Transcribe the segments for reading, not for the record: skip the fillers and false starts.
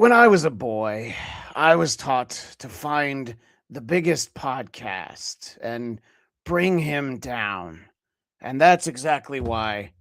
When I was a boy, I was taught to find the biggest podcast and bring him down. And that's exactly why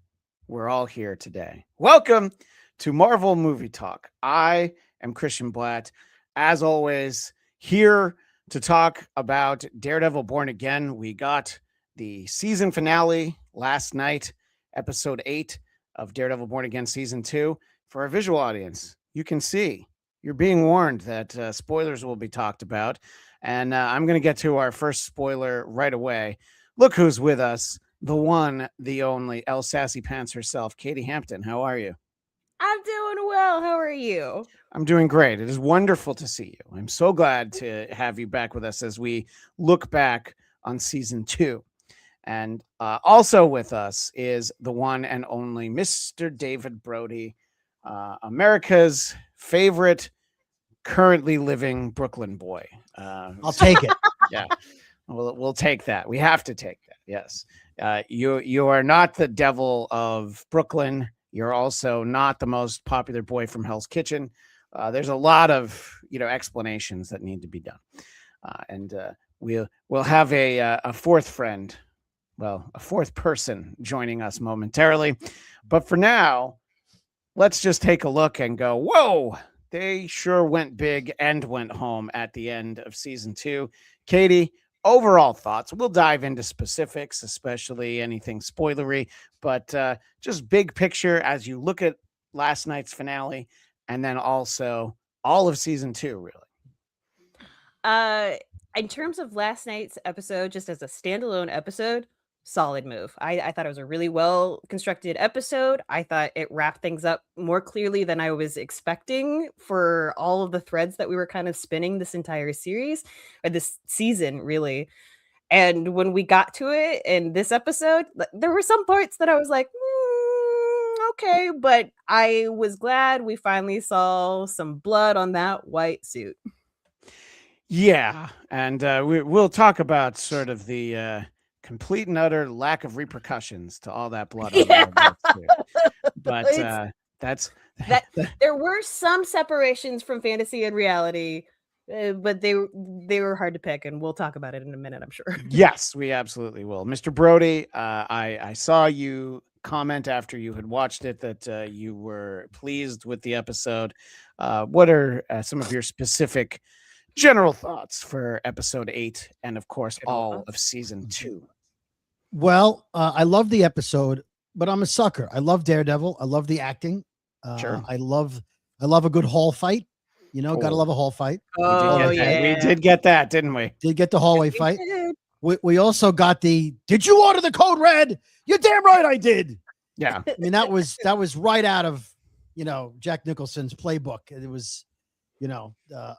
we're all here today. Welcome to Marvel Movie Talk. I am Christian Bladt. As always, here to talk about Daredevil Born Again. We got the season finale last night, episode 8 of Daredevil Born Again season 2. For our visual audience, you can see you're being warned that spoilers will be talked about. And I'm going to get to our first spoiler right away. Look who's with us, the one, the only, El Sassy Pants herself, Katie Hampton. How are you? I'm doing well. How are you? I'm doing great. It is wonderful to see you. I'm so glad to have you back with us as we look back on season 2. And also with us is the one and only Mr. David Brody, America's favorite currently living Brooklyn boy. I'll take it. Yeah, we'll take that. We have to take that. Yes. You are not the devil of Brooklyn. You're also not the most popular boy from Hell's Kitchen. There's a lot of explanations that need to be done, and we'll have a fourth friend, a fourth person joining us momentarily. But for now, let's just take a look and go, whoa, they sure went big and went home at the end of season 2. Katie, overall thoughts. We'll dive into specifics, especially anything spoilery, but just big picture as you look at last night's finale and then also all of season 2, really. In terms of last night's episode, just as a standalone episode, solid move. I thought it was a really well constructed episode. I thought it wrapped things up more clearly than I was expecting for all of the threads that we were kind of spinning this entire series or this season, really. And when we got to it in this episode, there were some parts that I was like, okay, but I was glad we finally saw some blood on that white suit. Yeah, and we'll talk about sort of the complete and utter lack of repercussions to all that blood on that suit. But that's that. There were some separations from fantasy and reality, but they were hard to pick, and we'll talk about it in a minute, I'm sure. Yes, we absolutely will. Mr. Brody, I saw you comment after you had watched it that you were pleased with the episode. What are some of your specific general thoughts for episode 8 and, of course, all of season 2? Well, I love the episode, but I'm a sucker. I love Daredevil. I love the acting. Sure. I love a good hall fight. Gotta love a hall fight. We did get that, didn't we? Did get the hallway fight. We also got the, did you order the code red? You're damn right I did. Yeah. I mean, that was right out of, Jack Nicholson's playbook. It was,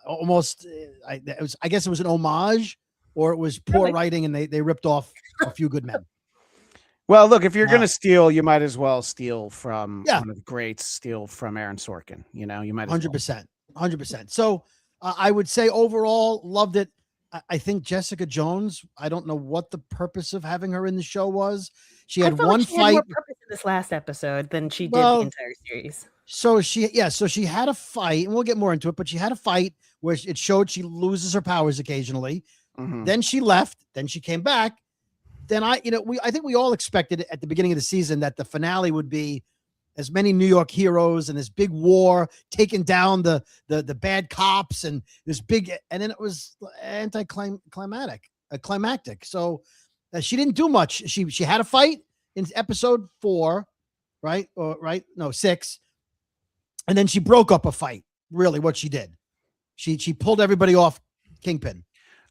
almost, I guess it was an homage, or it was poor writing and they ripped off a few good men. Well, look, if you're going to steal, you might as well steal from one of the greats, steal from Aaron Sorkin. You might 100%. 100%. So I would say overall loved it. I think Jessica Jones, I don't know what the purpose of having her in the show was. She had one fight. Had more purpose in this last episode than she did the entire series. So she had a fight, and we'll get more into it, but she had a fight where it showed she loses her powers occasionally. Mm-hmm. Then she left, then she came back. Then I think we all expected at the beginning of the season that the finale would be as many New York heroes and this big war taking down the bad cops and this big, and then it was climactic. So she didn't do much. She had a fight in episode 4, right? No, 6. And then she broke up a fight. Really, what she did. She pulled everybody off Kingpin.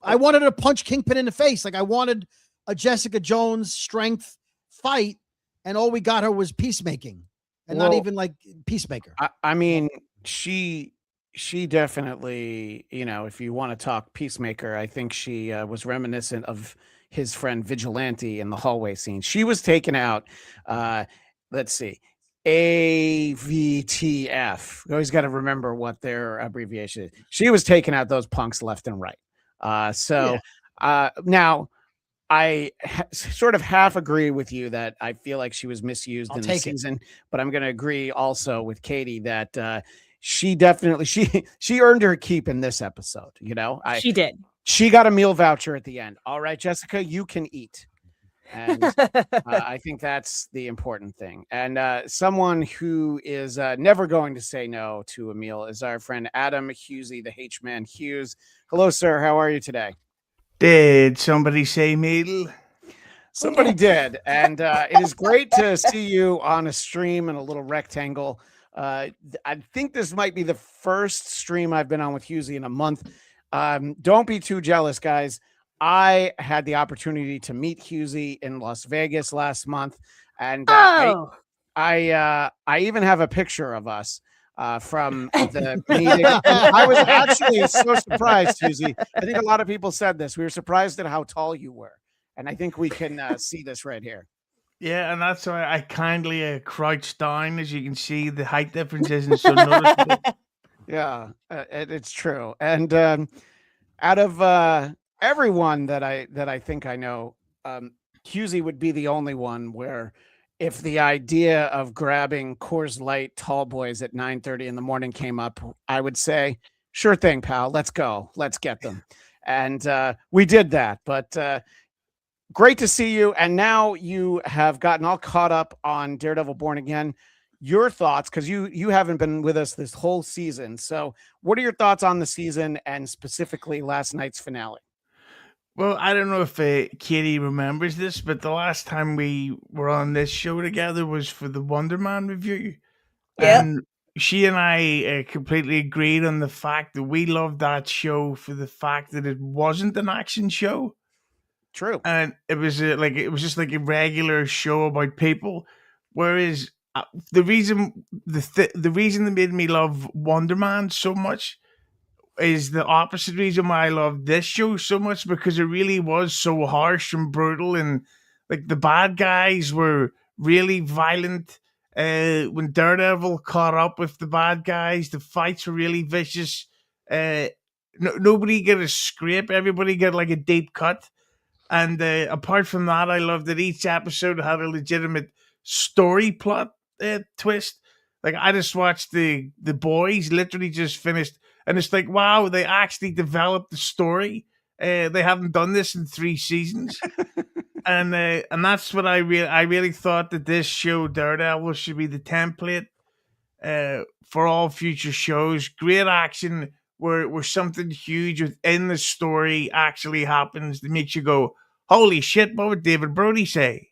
I wanted to punch Kingpin in the face. Like I wanted a Jessica Jones strength fight, and all we got her was peacemaking, and not even like Peacemaker. I mean, she definitely, if you want to talk Peacemaker, I think she was reminiscent of his friend Vigilante in the hallway scene. She was taken out. Let's see. AVTF. You always got to remember what their abbreviation is. She was taking out those punks left and right. Now I sort of half agree with you that I feel like she was misused in the season, but I'm going to agree also with Katie that she definitely she earned her keep in this episode. She did. She got a meal voucher at the end. All right, Jessica, you can eat. And I think that's the important thing. And someone who is never going to say no to a meal is our friend Adam Hughezy, the H-Man Hughes. Hello, sir. How are you today? Did somebody say meal? Somebody did. And it is great to see you on a stream in a little rectangle. I think this might be the first stream I've been on with Hughezy in a month. Don't be too jealous, guys. I had the opportunity to meet Hughezy in Las Vegas last month, and I even have a picture of us from the meeting. And I was actually so surprised, Hughezy. I think a lot of people said this. We were surprised at how tall you were, and I think we can see this right here. Yeah, and that's why I kindly crouched down. As you can see, the height difference isn't so noticeable. Yeah, it's true. And out of everyone that I think I know, Hughezy would be the only one where if the idea of grabbing Coors Light tall boys at 9:30 in the morning came up, I would say, sure thing, pal, let's go. Let's get them. And we did that. But great to see you. And now you have gotten all caught up on Daredevil Born Again. Your thoughts, because you haven't been with us this whole season. So what are your thoughts on the season and specifically last night's finale? Well, I don't know if Katie remembers this, but the last time we were on this show together was for the Wonder Man review. Yep. And she and I completely agreed on the fact that we loved that show for the fact that it wasn't an action show. True. And it was just like a regular show about people. Whereas the reason that made me love Wonder Man so much is the opposite reason why I love this show so much, because it really was so harsh and brutal, and like the bad guys were really violent. When Daredevil caught up with the bad guys, the fights were really vicious. Nobody got a scrape, everybody got like a deep cut. And apart from that, I love that each episode had a legitimate story plot twist. Like I just watched the boys literally just finished, and it's like, wow, they actually developed the story. They haven't done this in 3 seasons, and that's what I really thought that this show Daredevil should be the template for all future shows. Great action where something huge within the story actually happens that makes you go, holy shit, what would David Brody say?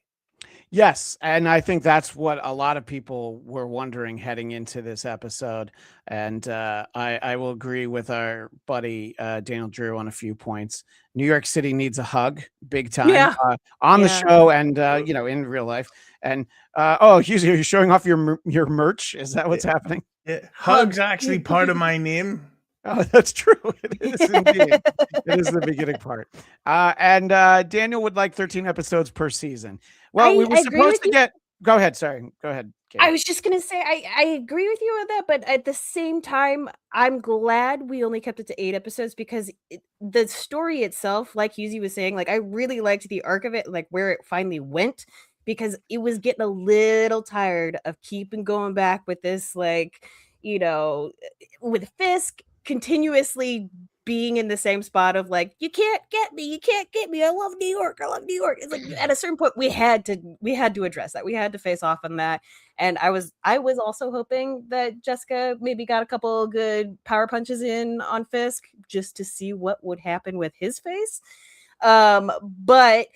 Yes, and I think that's what a lot of people were wondering heading into this episode. And I will agree with our buddy Daniel Drew on a few points. New York City needs a hug, big time, on the show and in real life. And Hughes, are you showing off your merch? Is that what's happening? Yeah. Hug's actually part of my name. Oh, that's true. It is indeed. It is the beginning part. And Daniel would like 13 episodes per season. Well, we were supposed to get. Go ahead. Sorry. Go ahead, Kate. I was just going to say, I agree with you on that. But at the same time, I'm glad we only kept it to 8 episodes because the story itself, like Hughezy was saying, like I really liked the arc of it, like where it finally went, because it was getting a little tired of keeping going back with this, like, with Fisk continuously being in the same spot of like, you can't get me, I love New York, it's like at a certain point we had to address that, we had to face off on that. And I was also hoping that Jessica maybe got a couple good power punches in on Fisk just to see what would happen with his face, but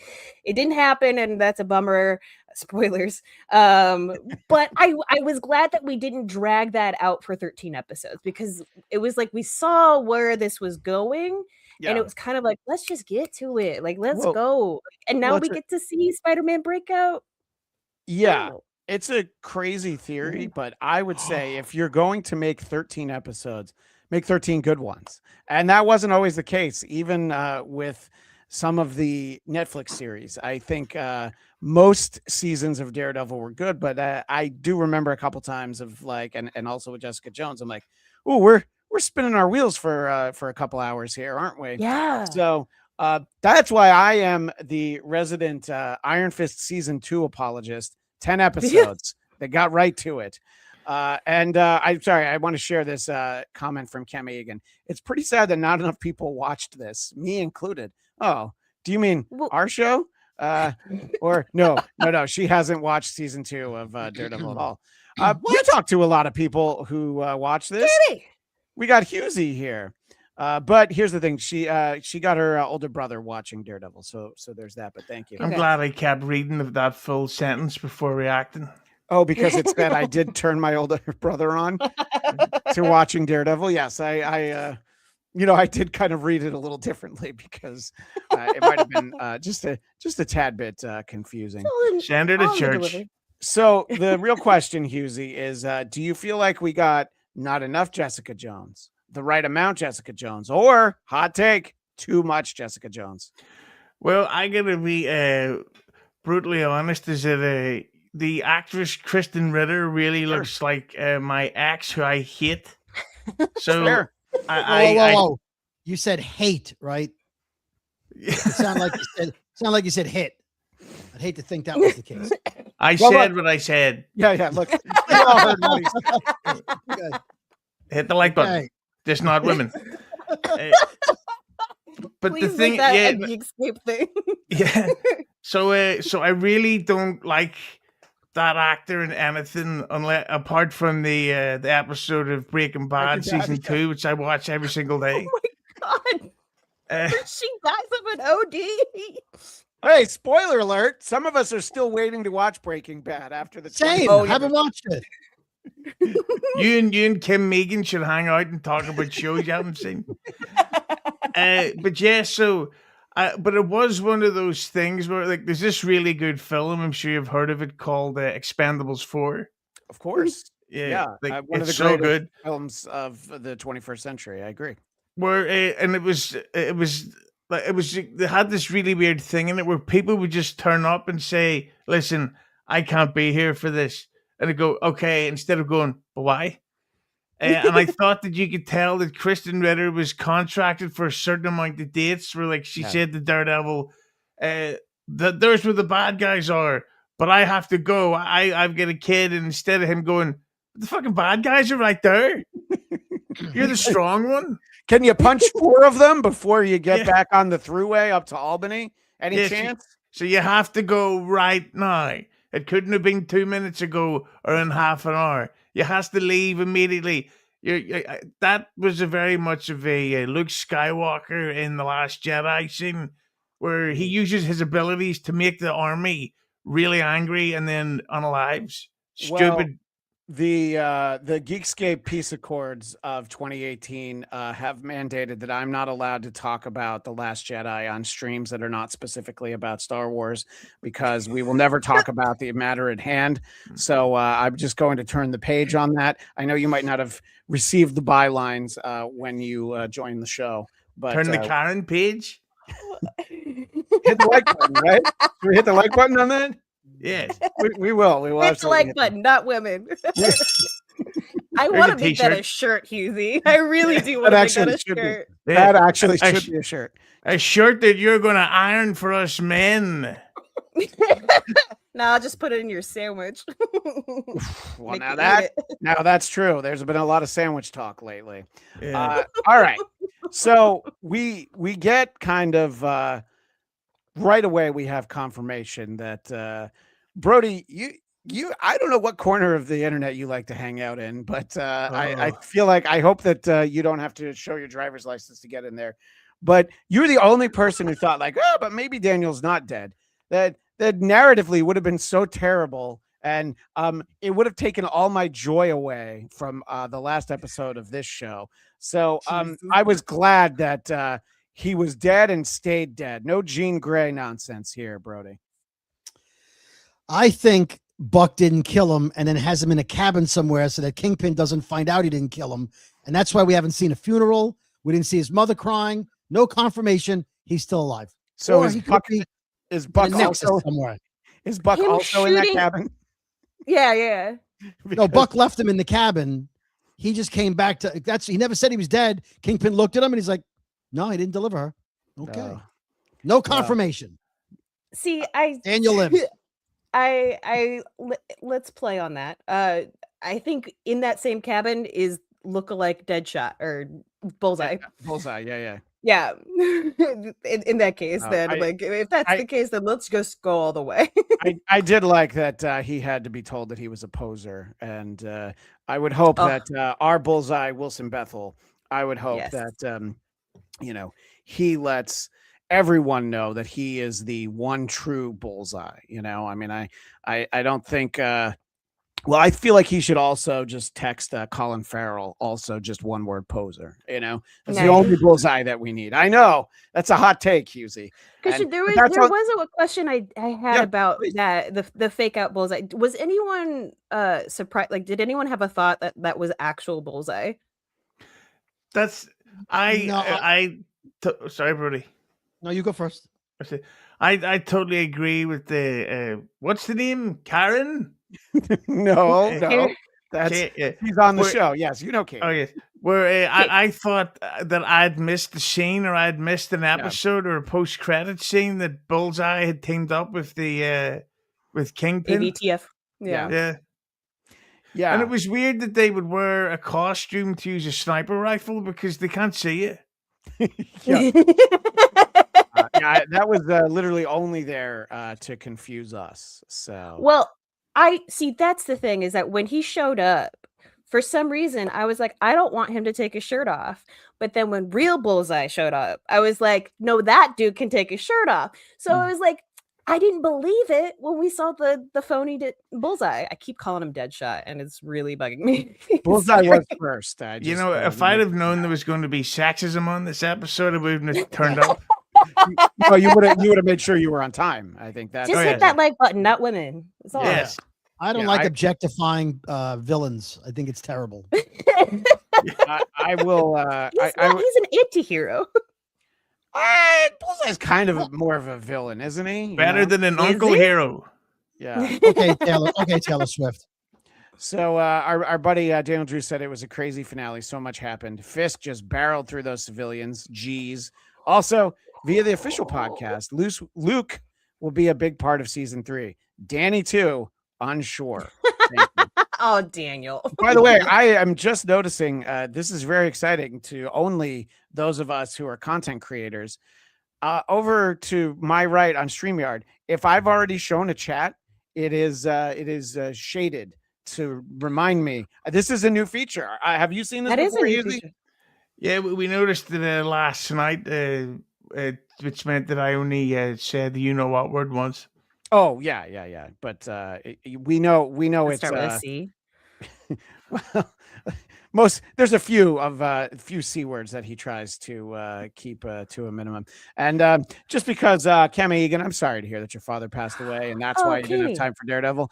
it didn't happen, and that's a bummer. Spoilers. But I was glad that we didn't drag that out for 13 episodes, because it was like we saw where this was going, and it was kind of like, let's just get to it, like let's go. And now we get to see Spider-Man Breakout. It's a crazy theory, but I would say if you're going to make 13 episodes, make 13 good ones. And that wasn't always the case, even with some of the Netflix series. I think most seasons of Daredevil were good, but I do remember a couple times of like, and also with Jessica Jones, I'm like, oh, we're spinning our wheels for a couple hours here, aren't we? Yeah. So that's why I am the resident Iron Fist season 2 apologist. 10 episodes. They got right to it. I'm sorry, I want to share this comment from Cam Egan. It's pretty sad that not enough people watched this, me included. Oh, do you mean our show? Or no. She hasn't watched season 2 of Daredevil at all. We talked to a lot of people who watch this. We got Hughezy here. But here's the thing: she got her older brother watching Daredevil, so there's that. But thank you. I'm glad I kept reading of that full sentence before reacting. Oh, because it said I did turn my older brother on to watching Daredevil. Yes, I did kind of read it a little differently because it might have been just a tad bit confusing. Send her to church. So the real question, Hughezy, is do you feel like we got not enough Jessica Jones, the right amount Jessica Jones, or hot take, too much Jessica Jones? Well, I gotta be brutally honest. Is that the actress Kristen Ritter really looks like my ex, who I hate. So Sure. Whoa. You said hate, right? It sounded like you said hit. I'd hate to think that was the case. I said what I said. Yeah. Look, we all heard what he said. Okay. Hit the like button. Just not women. But Please the thing, make that a Geekscape thing. Yeah. So I really don't like that actor in anything apart from the episode of Breaking Bad season 2, which I watch every single day. Oh my god! She dies of an OD. Hey, spoiler alert! Some of us are still waiting to watch Breaking Bad after the same. Haven't watched it. You and Kim Megan should hang out and talk about shows you haven't seen. But yeah, but it was one of those things where, like, there's this really good film, I'm sure you've heard of it, called Expendables 4. Of course. Yeah. Like, one of the so greatest good films of the 21st century. I agree. Where and it was they had this really weird thing in it where people would just turn up and say, "Listen, I can't be here for this," and I go, "Okay," instead of going, "But why?" And I thought that you could tell that Kristen Ritter was contracted for a certain amount of dates. Where, like, she said to Daredevil, "There's where the bad guys are, but I have to go. I've got a kid," and instead of him going, "The fucking bad guys are right there. You're the strong one. Can you punch 4 of them before you get back on the thruway up to Albany? Any chance?" So you have to go right now. It couldn't have been 2 minutes ago or in half an hour. You has to leave immediately. That was a very much of a Luke Skywalker in The Last Jedi scene, where he uses his abilities to make the army really angry and then unalives. Stupid. The Geekscape Peace Accords of 2018 have mandated that I'm not allowed to talk about The Last Jedi on streams that are not specifically about Star Wars, because we will never talk about the matter at hand. So I'm just going to turn the page on that. I know you might not have received the bylines when you joined the show, but turn the Karen page. Hit the like button, right? Can we hit the like button on that? Yes, we will. Hit the like button, not women. I want to make that a shirt, Hughezy. I really do want to make that a shirt. That actually should be a shirt. A shirt that you're going to iron for us men. No, I'll just put it in your sandwich. Well, now that's true. There's been a lot of sandwich talk lately. Yeah. All right. So we get kind of right away, we have confirmation that Brody, you I don't know what corner of the internet you like to hang out in, but I feel like, I hope that you don't have to show your driver's license to get in there. But you're the only person who thought, like, oh, but maybe Daniel's not dead. That narratively would have been so terrible, and it would have taken all my joy away from the last episode of this show. So I was glad that he was dead and stayed dead. No Jean Grey nonsense here, Brody. I think Buck didn't kill him and then has him in a cabin somewhere so that Kingpin doesn't find out he didn't kill him. And that's why we haven't seen a funeral. We didn't see his mother crying. No confirmation. He's still alive. So is Buck also somewhere? Is Buck also in that cabin? Yeah. No, Buck left him in the cabin. He just came back to he never said he was dead. Kingpin looked at him and he's like, no, he didn't deliver her. Okay. No confirmation. See, Daniel lives. Let's play on that. I think in that same cabin is lookalike Deadshot or Bullseye. Bullseye. Yeah. Yeah. in that case, then if that's the case, then let's just go all the way. I did like that he had to be told that he was a poser, and I would hope that our Bullseye, Wilson Bethel, I would hope that he lets everyone know that he is the one true Bullseye. I mean, I don't think. Well, I feel like he should also just text Colin Farrell, also just one word poser. That's the only Bullseye that we need. I know that's a hot take, Hughezy. Because there was a question I had about that the fake out Bullseye. Was anyone surprised? Like, did anyone have a thought that was actual Bullseye? That's sorry, Brody. No, you go first. I totally agree with the what's the name? Karen? No, he's on the show. Yes, Karen. Oh yes, where I thought that I'd missed the scene, or I'd missed an episode or a post-credit scene that Bullseye had teamed up with the with Kingpin. AVTF. Yeah. And it was weird that they would wear a costume to use a sniper rifle because they can't see it. That was literally only there to confuse us. So, well, I see. That's the thing, is that when he showed up, for some reason, I was like, I don't want him to take his shirt off. But then when real Bullseye showed up, I was like, no, that dude can take his shirt off. So I was like, I didn't believe it when we saw the phony Bullseye. I keep calling him Deadshot, and it's really bugging me. Bullseye was first. If I'd have known there was going to be sexism on this episode, I wouldn't have turned up. No, you would have made sure you were on time. I think that's just hit that like button, not women. That's all. Yes. I don't like objectifying villains. I think it's terrible. I will. He's an anti-hero. Bullseye's kind of more of a villain, isn't he? Better than an Uncle Hero. Yeah. Okay, Taylor Swift. So our buddy Daniel Drew said it was a crazy finale. So much happened. Fisk just barreled through those civilians. Jeez. Also, via the official podcast, Luke will be a big part of season 3. Danny too, unsure. Oh, Daniel. By the way, I am just noticing this is very exciting to only those of us who are content creators. Over to my right on StreamYard, if I've already shown a chat, it is shaded to remind me. This is a new feature. Have you seen this? That is a new feature. Yeah, we noticed it last night, which meant that I only said the you-know-what word once. Oh, yeah. But we know Let's it's... start with a C. Well, there's a few C words that he tries to keep to a minimum. And just because, Kemi Egan, I'm sorry to hear that your father passed away, and that's why you didn't have time for Daredevil.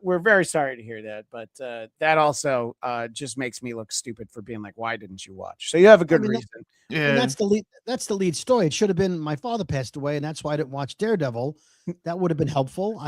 We're very sorry to hear that, but that also just makes me look stupid for being like, why didn't you watch? So you have a good reason. And that's the lead story. It should have been my father passed away, and that's why I didn't watch Daredevil. That would have been helpful.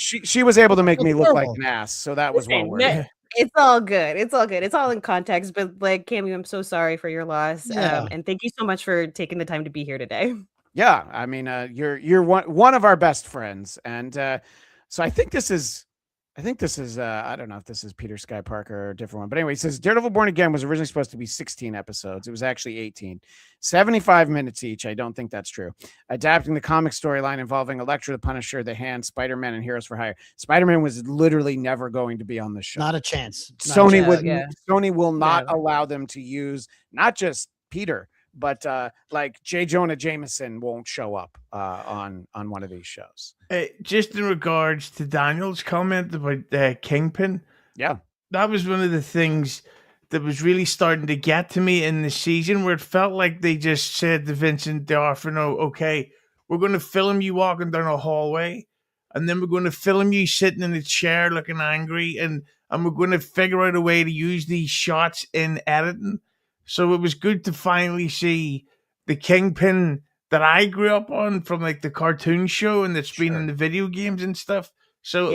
She was able to make me look like an ass, so that was one word. It's all good. It's all in context. But like, Cammy, I'm so sorry for your loss. Yeah. And thank you so much for taking the time to be here today. Yeah, I mean, you're one of our best friends, and so I think this is I don't know if this is Peter Sky Parker or a different one, but anyway, it says Daredevil Born Again was originally supposed to be 16 episodes. It was actually 18, 75 minutes each. I don't think that's true. Adapting the comic storyline involving Elektra, the Punisher, the Hand, Spider-Man, and Heroes for Hire. Spider-Man was literally never going to be on the show. Not a chance. Sony will not allow them to use not just Peter, but like J. Jonah Jameson won't show up on one of these shows. Just in regards to Daniel's comment about Kingpin, that was one of the things that was really starting to get to me in the season, where it felt like they just said to Vincent D'Onofrio, okay, we're going to film you walking down a hallway, and then we're going to film you sitting in a chair looking angry, and we're going to figure out a way to use these shots in editing. So it was good to finally see the Kingpin that I grew up on from like the cartoon show, and that's been in the video games and stuff. So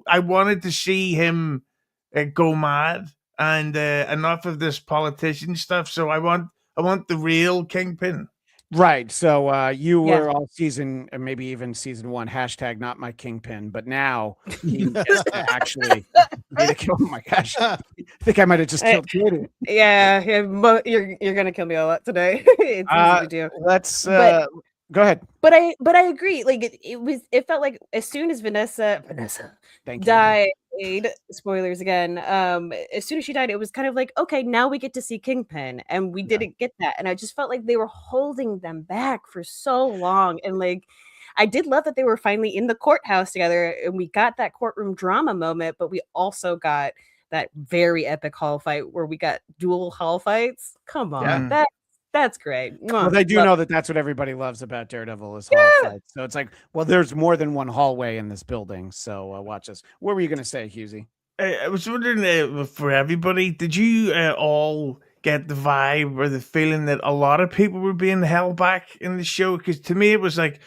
I wanted to see him go mad, and enough of this politician stuff. So I want the real Kingpin. Right. So you Yeah. were all season, maybe even season 1, hashtag not my kingpin, but now he gets to actually be the kill. Oh my gosh. I think I might have just I- killed Katie. Yeah, you're gonna kill me a lot today. It's easy to do. Let's But go ahead. but I agree. Like it felt like as soon as Vanessa Thank you. died, spoilers again. As soon as she died, it was kind of like, okay, now we get to see Kingpin, and we didn't get that. And I just felt like they were holding them back for so long. And like I did love that they were finally in the courthouse together and we got that courtroom drama moment, but we also got that very epic hall fight where we got dual hall fights. Come on, Yeah. that's great. Well, Mwah. they do Love know that that's what everybody loves about Daredevil is hall fights. So it's like, well, there's more than one hallway in this building. So watch this. What were you going to say, Hughezy? I was wondering for everybody, did you all get the vibe or the feeling that a lot of people were being held back in the show? Because to me, it was like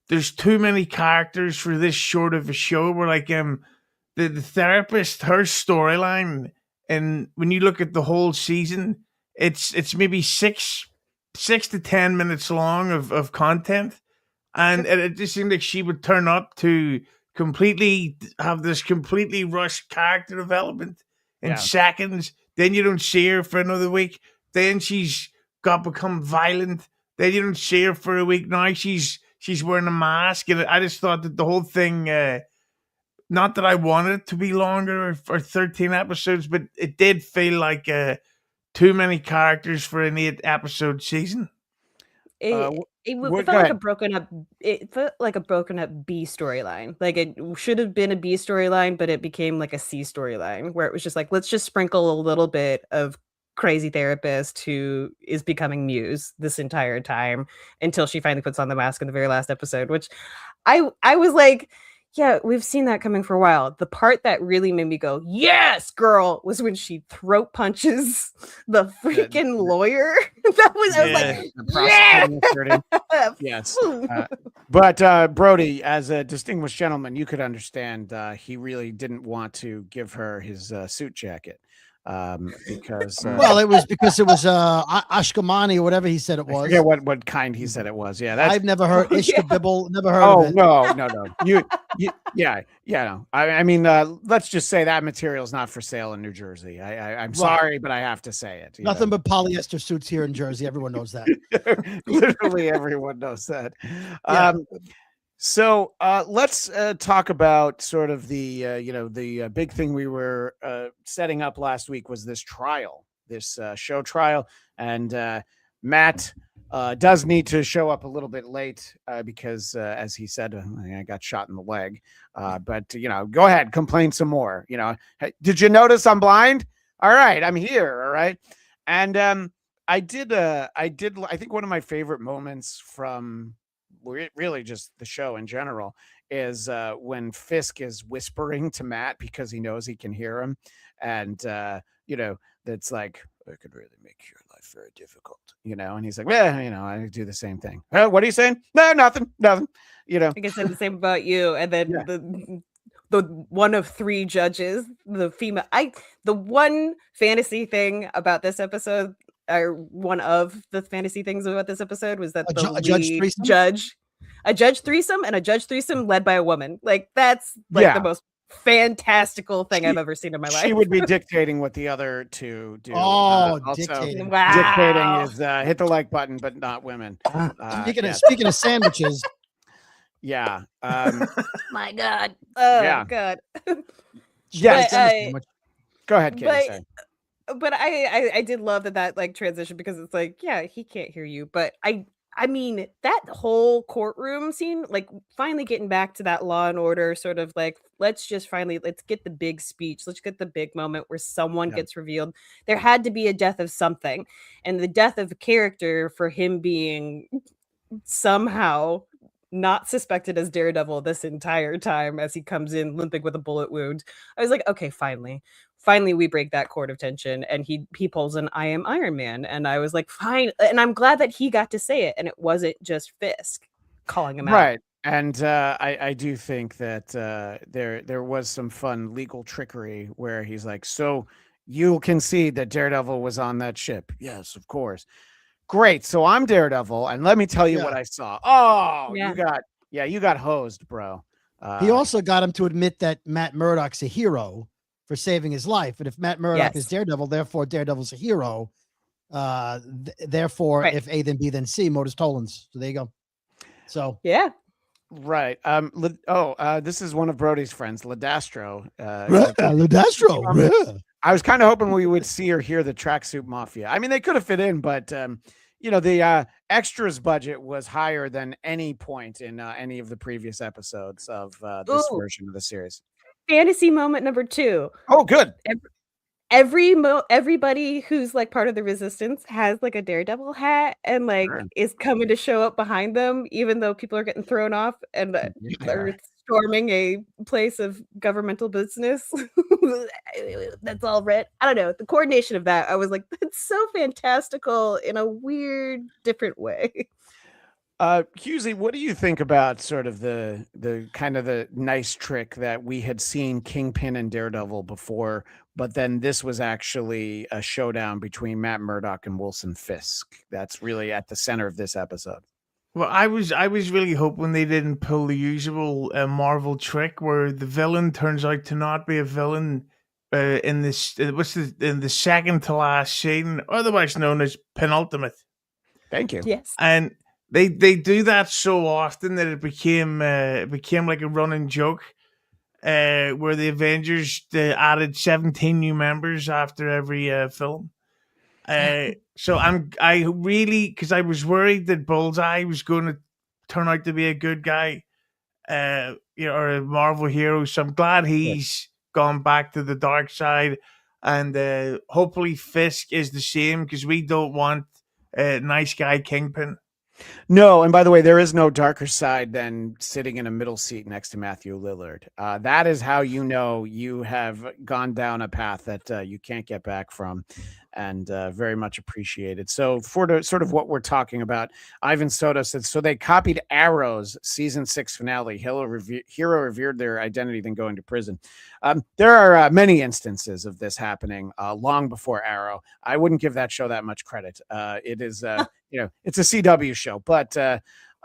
there's too many characters for this short of a show. We're like the therapist, her storyline, and when you look at the whole season, it's maybe six to 10 minutes long of content, and it just seemed like she would turn up to completely have this completely rushed character development in Yeah. seconds. Then you don't see her for another week. Then she's become violent. Then you don't see her for a week. Now she's wearing a mask, and I just thought that the whole thing. Not that I wanted it to be longer or 13 episodes, but it did feel like too many characters for an 8-episode season. It go felt like a ahead. broken up. It felt like a broken up B storyline. Like it should have been a B storyline, but it became like a C storyline where it was just like, let's just sprinkle a little bit of crazy therapist who is becoming Muse this entire time until she finally puts on the mask in the very last episode. Which I was like, yeah, we've seen that coming for a while. The part that really made me go, yes, girl, was when she throat punches the freaking lawyer. That was, I was like, The prosecuting attorney. Yes. But Brody, as a distinguished gentleman, you could understand he really didn't want to give her his suit jacket because Well, it was because it was Ashkamani or whatever he said it I was. forget what kind he said it was. Yeah, that's I've never heard Ishkabibble, never heard oh of it. no. Yeah, no. I mean, let's just say that material is not for sale in New Jersey. I'm sorry, but I have to say it. Nothing but polyester suits here in Jersey. Everyone knows that. Literally everyone knows that. Yeah. So let's talk about sort of the big thing we were setting up last week was this trial, this show trial, and Matt does need to show up a little bit late because, as he said, I got shot in the leg. But go ahead, complain some more. Hey, did you notice I'm blind? All right, I'm here. All right, and I think one of my favorite moments from really just the show in general is when Fisk is whispering to Matt because he knows he can hear him, and that's like, I could really make your life very difficult, and he's like, well, I do the same thing. What are you saying? No, nothing. I guess I said the same about you. And then the one of 3 judges, the female, the one fantasy thing about this episode, or one of the fantasy things about this episode, was that A judge threesome? a judge threesome and a judge threesome led by a woman. Like that's like the most fantastical thing I've ever seen in my life. She would be dictating what the other two do. Oh, also dictating. Wow. Dictating is hit the like button, but not women. Speaking of sandwiches, yeah. My God. Oh Yeah. God. Yeah. Go ahead, Katie. But I did love that like transition because it's like, yeah, he can't hear you, but I mean, that whole courtroom scene, like finally getting back to that Law and Order sort of like, let's get the big speech. Let's get the big moment where someone gets revealed. There had to be a death of something, and the death of a character for him being somehow not suspected as Daredevil this entire time as he comes in limping with a bullet wound. I was like, okay, finally we break that cord of tension, and he pulls an I am Iron Man, and I was like, fine. And I'm glad that he got to say it, and it wasn't just Fisk calling him out. Right. And I do think that there was some fun legal trickery where he's like, so you concede that Daredevil was on that ship? Yes, of course. Great. So I'm Daredevil, and let me tell you what I saw. Oh, Yeah. you got hosed, bro. He also got him to admit that Matt Murdock's a hero for saving his life. And if Matt Murdock is Daredevil, therefore Daredevil's a hero. Therefore, if A then B then C, Modus Tollens. So there you go. So yeah. Right. This is one of Brody's friends, Ladastro. Ladastro. I was kind of hoping we would see or hear the Tracksuit Mafia. I mean, they could have fit in, but the extras budget was higher than any point in any of the previous episodes of this version of the series. Fantasy moment number 2. Oh, good. Everybody who's like part of the resistance has like a Daredevil hat and like is coming to show up behind them, even though people are getting thrown off and are storming a place of governmental business. That's all red. I don't know. The coordination of that, I was like, that's so fantastical in a weird, different way. Hughezy, what do you think about sort of the kind of the nice trick that we had seen Kingpin and Daredevil before, but then this was actually a showdown between Matt Murdock and Wilson Fisk? That's really at the center of this episode. Well, I was really hoping they didn't pull the usual Marvel trick where the villain turns out to not be a villain in this in the second to last scene, otherwise known as penultimate. Thank you. Yes. And they do that so often that it became like a running joke, where the Avengers added 17 new members after every film. So I really, because I was worried that Bullseye was going to turn out to be a good guy, or a Marvel hero. So I'm glad he's gone back to the dark side, and hopefully Fisk is the same, because we don't want nice guy Kingpin. No, and by the way, there is no darker side than sitting in a middle seat next to Matthew Lillard. That is how you know you have gone down a path that you can't get back from, and very much appreciated. So for the sort of what we're talking about, Ivan Soto said, so they copied Arrow's season 6 finale. Hero revered their identity, then going to prison. There are many instances of this happening long before Arrow. I wouldn't give that show that much credit. It is, it's a CW show, but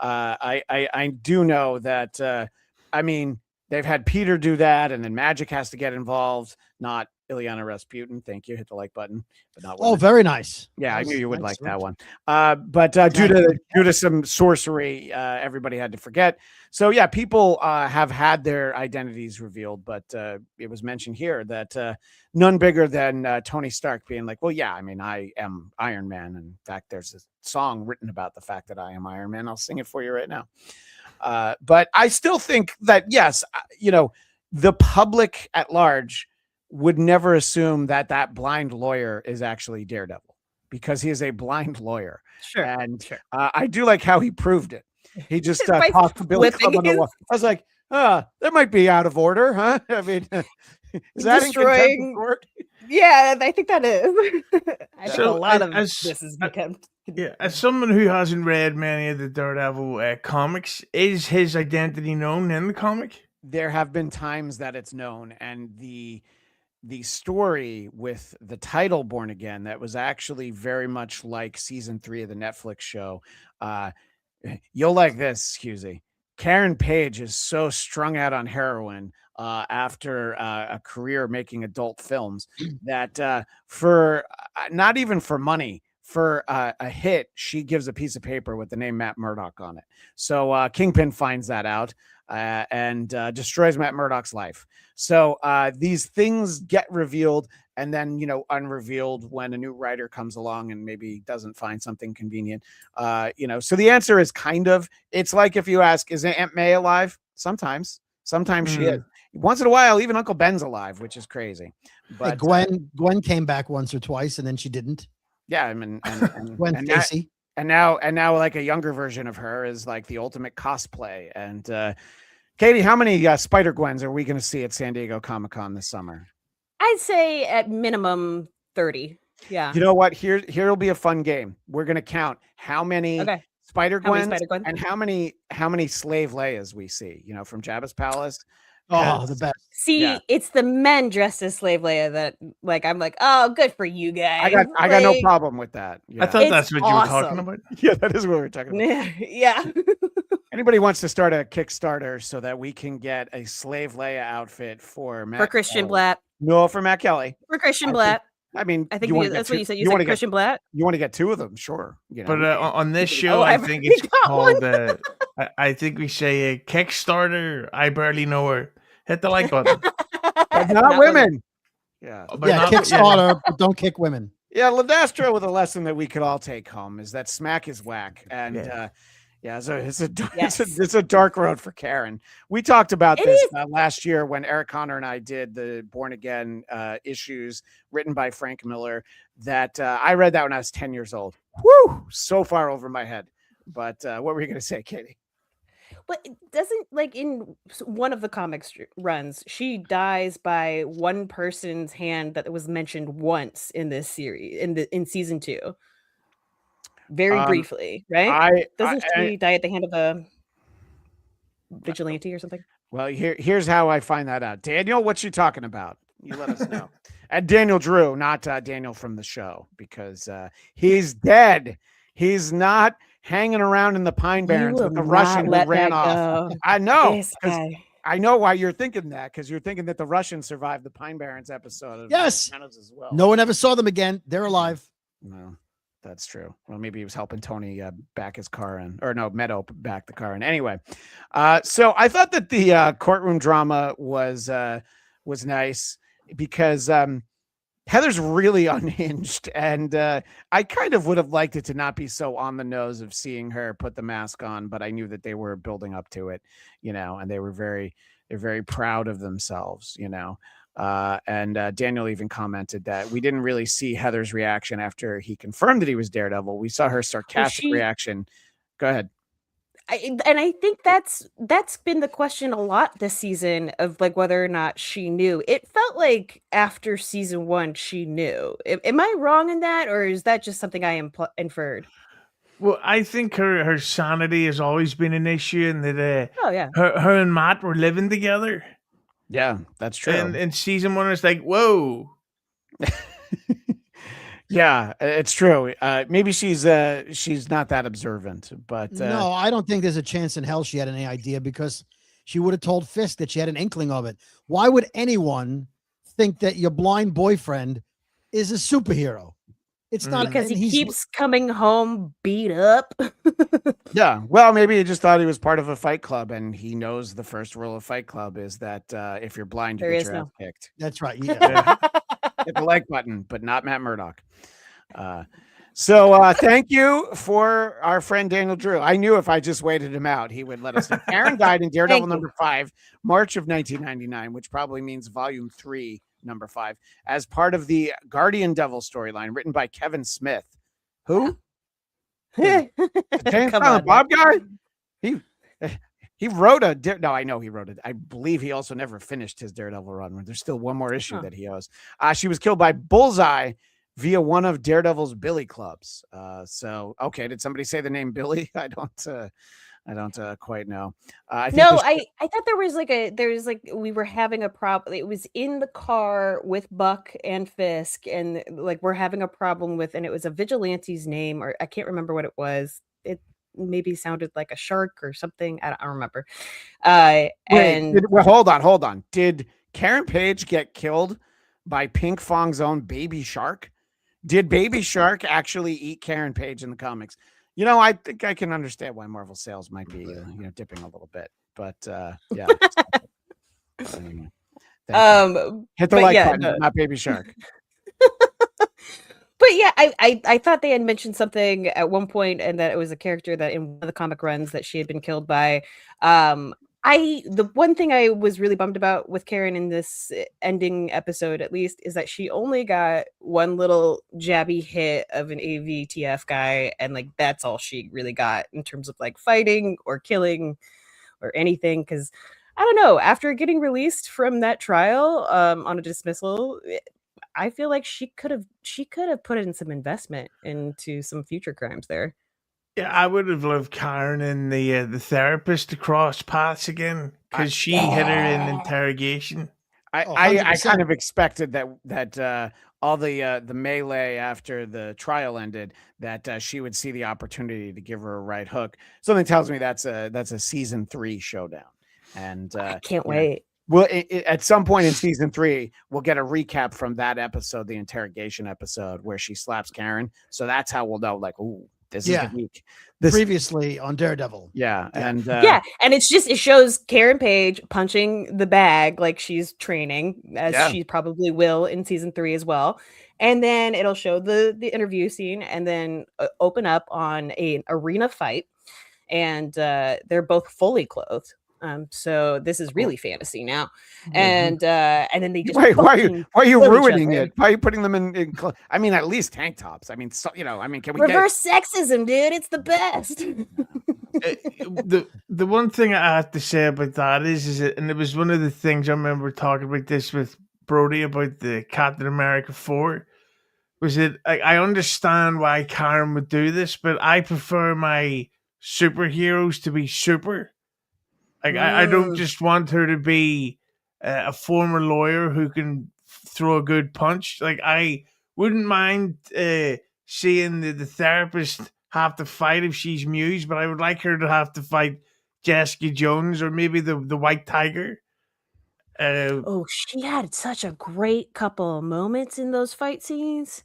I do know that, I mean, they've had Peter do that, and then Magic has to get involved, not Ilyana Rasputin. Thank you. Hit the like button, but not women. Oh, very nice. Yeah, I knew you would like that one. But due to some sorcery, everybody had to forget. So yeah, people have had their identities revealed, but it was mentioned here that none bigger than Tony Stark being like, well, yeah, I mean, I am Iron Man. In fact, there's a song written about the fact that I am Iron Man. I'll sing it for you right now. But I still think that, yes, the public at large would never assume that blind lawyer is actually Daredevil, because he is a blind lawyer. Sure. And I do like how he proved it. He just tossed the Billy Club on the wall. I was like, that might be out of order, huh? I mean, is that destroying court? Yeah, I think that is. I think a lot of this is become. Yeah, as someone who hasn't read many of the Daredevil comics, is his identity known in the comic? There have been times that it's known, and the story with the title Born Again, that was actually very much like season 3 of the Netflix show. You'll like this, Hughezy. Karen Page is so strung out on heroin after a career making adult films that for not even for money, for a hit, she gives a piece of paper with the name Matt Murdock on it. So Kingpin finds that out and destroys Matt Murdock's life. So these things get revealed and then, unrevealed when a new writer comes along and maybe doesn't find something convenient. So the answer is it's like if you ask, is Aunt May alive? Sometimes she is. Once in a while, even Uncle Ben's alive, which is crazy. But Gwen came back once or twice and then she didn't. Yeah, I mean, and Gwen Stacy. And now like a younger version of her is like the ultimate cosplay. And Katie, how many Spider-Gwens are we going to see at San Diego Comic-Con this summer? I'd say at minimum 30. Yeah. You know what? Here'll be a fun game. We're going to count how many Spider-Gwens and how many Slave Leias we see, from Jabba's Palace. Oh, the best. See, Yeah. it's the men dressed as Slave Leia that, like, I'm like, oh, good for you guys. I got no Like, problem with that. I Yeah. thought It's that's what you were talking awesome. about. Yeah, that is what we're talking about. Yeah. Anybody wants to start a Kickstarter so that we can get a Slave Leia outfit for Matt For Christian Kelly? Bladt. No, for Matt Kelly. For Christian I think- Blatt. I mean, I think you wanna that's get what you said. You wanna said get Christian Blatt. you want to get 2 of them, sure. You know, But on this show, Oh, I I've think already it's got called. one. I think we say Kickstarter. I barely know her. Hit the like button. but not women. Yeah. But Yeah, not- Kickstarter, but don't kick women. Yeah, Ladastra with a lesson that we could all take home is that smack is whack. And Yeah. it's a dark road for Karen. We talked about It this is. last year when Eric Connor and I did the Born Again issues written by Frank Miller. That I read that when I was 10 years old. Whew, so far over my head. But what were you going to say, Katie? But it doesn't, like, in one of the comics runs, she dies by one person's hand that was mentioned once in this series in season 2. Very briefly, right? Doesn't she die at the hand of a vigilante or something? Well, here's how I find that out. Daniel, what you talking about? You let us know. And Daniel Drew, not Daniel from the show, because he's dead. He's not hanging around in the Pine Barrens with the Russian who ran off. I know. This guy. I know why you're thinking that, because you're thinking that the Russians survived the Pine Barrens episode of Yes. Sopranos as well. No one ever saw them again. They're alive. No, that's true. Well, maybe he was helping Tony back his car in, or no, Meadow back the car in. Anyway, so I thought that the courtroom drama was nice because Heather's really unhinged, and I kind of would have liked it to not be so on the nose of seeing her put the mask on, but I knew that they were building up to it, and they're very proud of themselves, and Daniel even commented that we didn't really see Heather's reaction after he confirmed that he was Daredevil. We saw her sarcastic reaction. Go ahead. I think that's been the question a lot this season of, like, whether or not she knew. It felt like after season 1 she knew. Am I wrong in that, or is that just something I inferred? Well, I think her sanity has always been an issue, and that Oh yeah, her and Matt were living together. Yeah, that's true. And in season 1, it's like, whoa. Yeah, it's true. Maybe she's not that observant, but No, I don't think there's a chance in hell she had any idea, because she would have told Fisk that she had an inkling of it. Why would anyone think that your blind boyfriend is a superhero? It's not, because and he he's- keeps coming home beat up. yeah. Well, maybe he just thought he was part of a fight club, and he knows the first rule of Fight Club is that if you're blind, you There get is your ass no- kicked. That's right. Yeah. Hit the like button, but not Matt Murdock. So thank you for our friend Daniel Drew. I knew if I just waited him out, he would let us know. Karen died in Daredevil number 5, March of 1999, which probably means volume 3, number 5, as part of the Guardian Devil storyline written by Kevin Smith. Who? The James Come Silent on, Bob guy? He wrote no, I know he wrote it. I believe he also never finished his Daredevil run. There's still one more issue that he owes. She was killed by Bullseye via one of Daredevil's Billy clubs. So, okay. Did somebody say the name Billy? I don't quite know. I thought there was we were having a problem. It was in the car with Buck and Fisk, and like we're having a problem with, and it was a vigilante's name, or I can't remember what it was. It maybe sounded like a shark or something. I don't remember. Hold on. Did Karen Page get killed by Pink Fong's own Baby Shark? Did Baby Shark actually eat Karen Page in the comics? I think I can understand why Marvel sales might be dipping a little bit, but yeah. Hit the like button, but not Baby Shark. But yeah, I thought they had mentioned something at one point, and that it was a character that in one of the comic runs that she had been killed by. The one thing I was really bummed about with Karen in this ending episode, at least, is that she only got one little jabby hit of an AVTF guy, and like that's all she really got in terms of like fighting or killing or anything. Because I don't know, after getting released from that trial on a dismissal, I feel like she could have put in some investment into some future crimes there. Yeah, I would have loved Karen and the therapist to cross paths again I, because she hit her in interrogation. I, Oh, I kind 100%. of expected that all the melee after the trial ended, that she would see the opportunity to give her a right hook. Something tells me that's a season 3 showdown, and I can't you know, wait. well, at some point in season 3, we'll get a recap from that episode, the interrogation episode where she slaps Karen. So that's how we'll know, like, ooh, this is the Yeah. week. This, Previously on Daredevil. yeah, and Yeah, and it shows Karen Page punching the bag like she's training, as Yeah. she probably will in season 3 as well. And then it'll show the interview scene, and then open up on an arena fight, and they're both fully clothed. So this is really fantasy now, and then they just why are fucking you kill each ruining other. it? Why are you putting them in I mean, at least tank tops. I mean, so, I mean, can we Reverse sexism, dude? It's the best. The one thing I have to say about that is it, and it was one of the things I remember talking about this with Brody about the Captain America 4, was it I understand why Karen would do this, but I prefer my superheroes to be super. Like I don't just want her to be a former lawyer who can throw a good punch. Like I wouldn't mind seeing the therapist have to fight if she's Muse, but I would like her to have to fight Jessica Jones or maybe the White Tiger. Oh, she had such a great couple of moments in those fight scenes.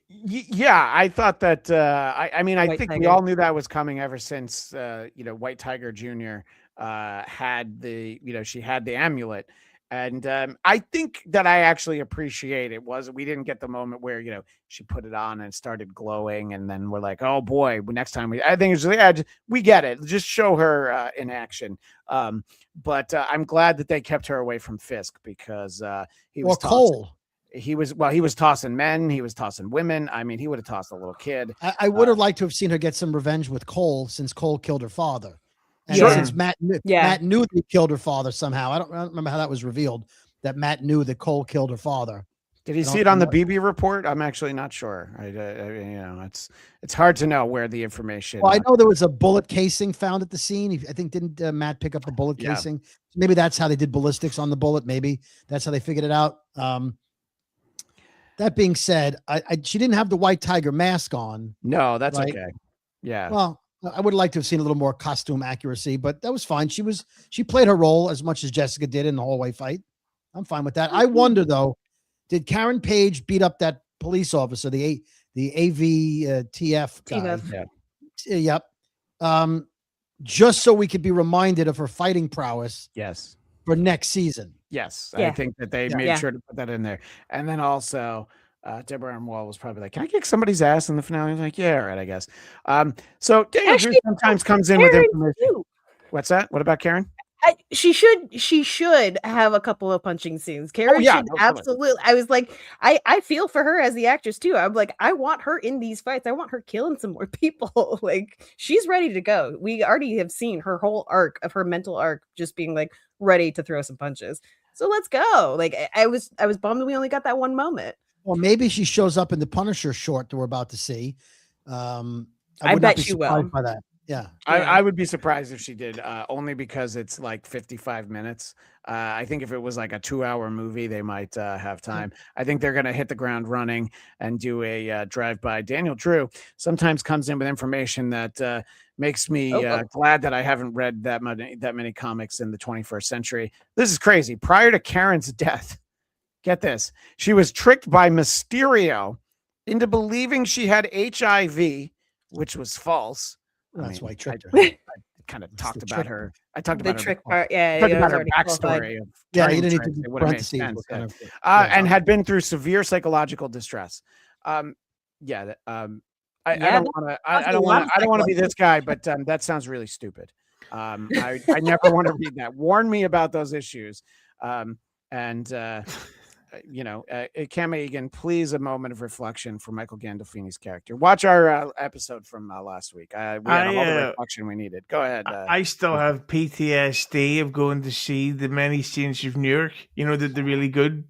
Yeah, I thought that. I mean, I White think we Tiger. all knew that was coming ever since White Tiger Jr. Had the she had the amulet, and I think that I actually appreciate it. Was we didn't get the moment where she put it on and started glowing, and then we're like, oh boy, next time I think it's we get it. Just show her in action. But I'm glad that they kept her away from Fisk because he was Cole. He was tossing men, he was tossing women. I mean, he would have tossed a little kid. I would have liked to have seen her get some revenge with Cole, since Cole killed her father. And Sure. since Matt knew that he killed her father somehow. I don't remember how that was revealed, that Matt knew that Cole killed her father. Did he see it on the BB report? I'm actually not sure. It's hard to know where the information. Well, I know there was a bullet casing found at the scene. I think didn't Matt pick up the bullet casing? Maybe that's how they did ballistics on the bullet. Maybe that's how they figured it out. That being said, she didn't have the White Tiger mask on. No, that's right? Okay. Yeah. Well, I would like to have seen a little more costume accuracy, but that was fine. She played her role as much as Jessica did in the hallway fight. I'm fine with that. I wonder though, did Karen Page beat up that police officer, the AVTF guy? Yeah. Yep. Just so we could be reminded of her fighting prowess. Yes. For next season. Yes. I think that they made sure to put that in there. And then also Deborah Armwall was probably like, can I kick somebody's ass in the finale? I was like, yeah, all right, I guess. So Daniel Drew sometimes comes in with information. What's that? What about Karen? She should have a couple of punching scenes. Karen should absolutely. I was like, I feel for her as the actress too. I'm like, I want her in these fights. I want her killing some more people. Like, she's ready to go. We already have seen her whole arc of her mental arc just being like ready to throw some punches. So let's go. Like, I was bummed we only got that one moment. Well, maybe she shows up in the Punisher short that we're about to see. I bet she will. By that. Yeah. I would be surprised if she did, only because it's like 55 minutes. I think if it was like a 2-hour movie, they might have time. I think they're going to hit the ground running and do a drive-by. Daniel Drew sometimes comes in with information that makes me glad that I haven't read that many comics in the 21st century. This is crazy. Prior to Karen's death, get this, she was tricked by Mysterio into believing she had HIV, which was false. That's why I tricked her. I kind of talked about her. I talked about the trick part. Yeah, talked about her backstory. You didn't need to do parentheses. And had been through severe psychological distress. I don't want to be this guy, but that sounds really stupid. I never want to read that. Warn me about those issues. Cam Egan, please a moment of reflection for Michael Gandolfini's character. Watch our episode from last week. We had all the reflection we needed. Go ahead. I still have PTSD of going to see the Many Saints of Newark. The really good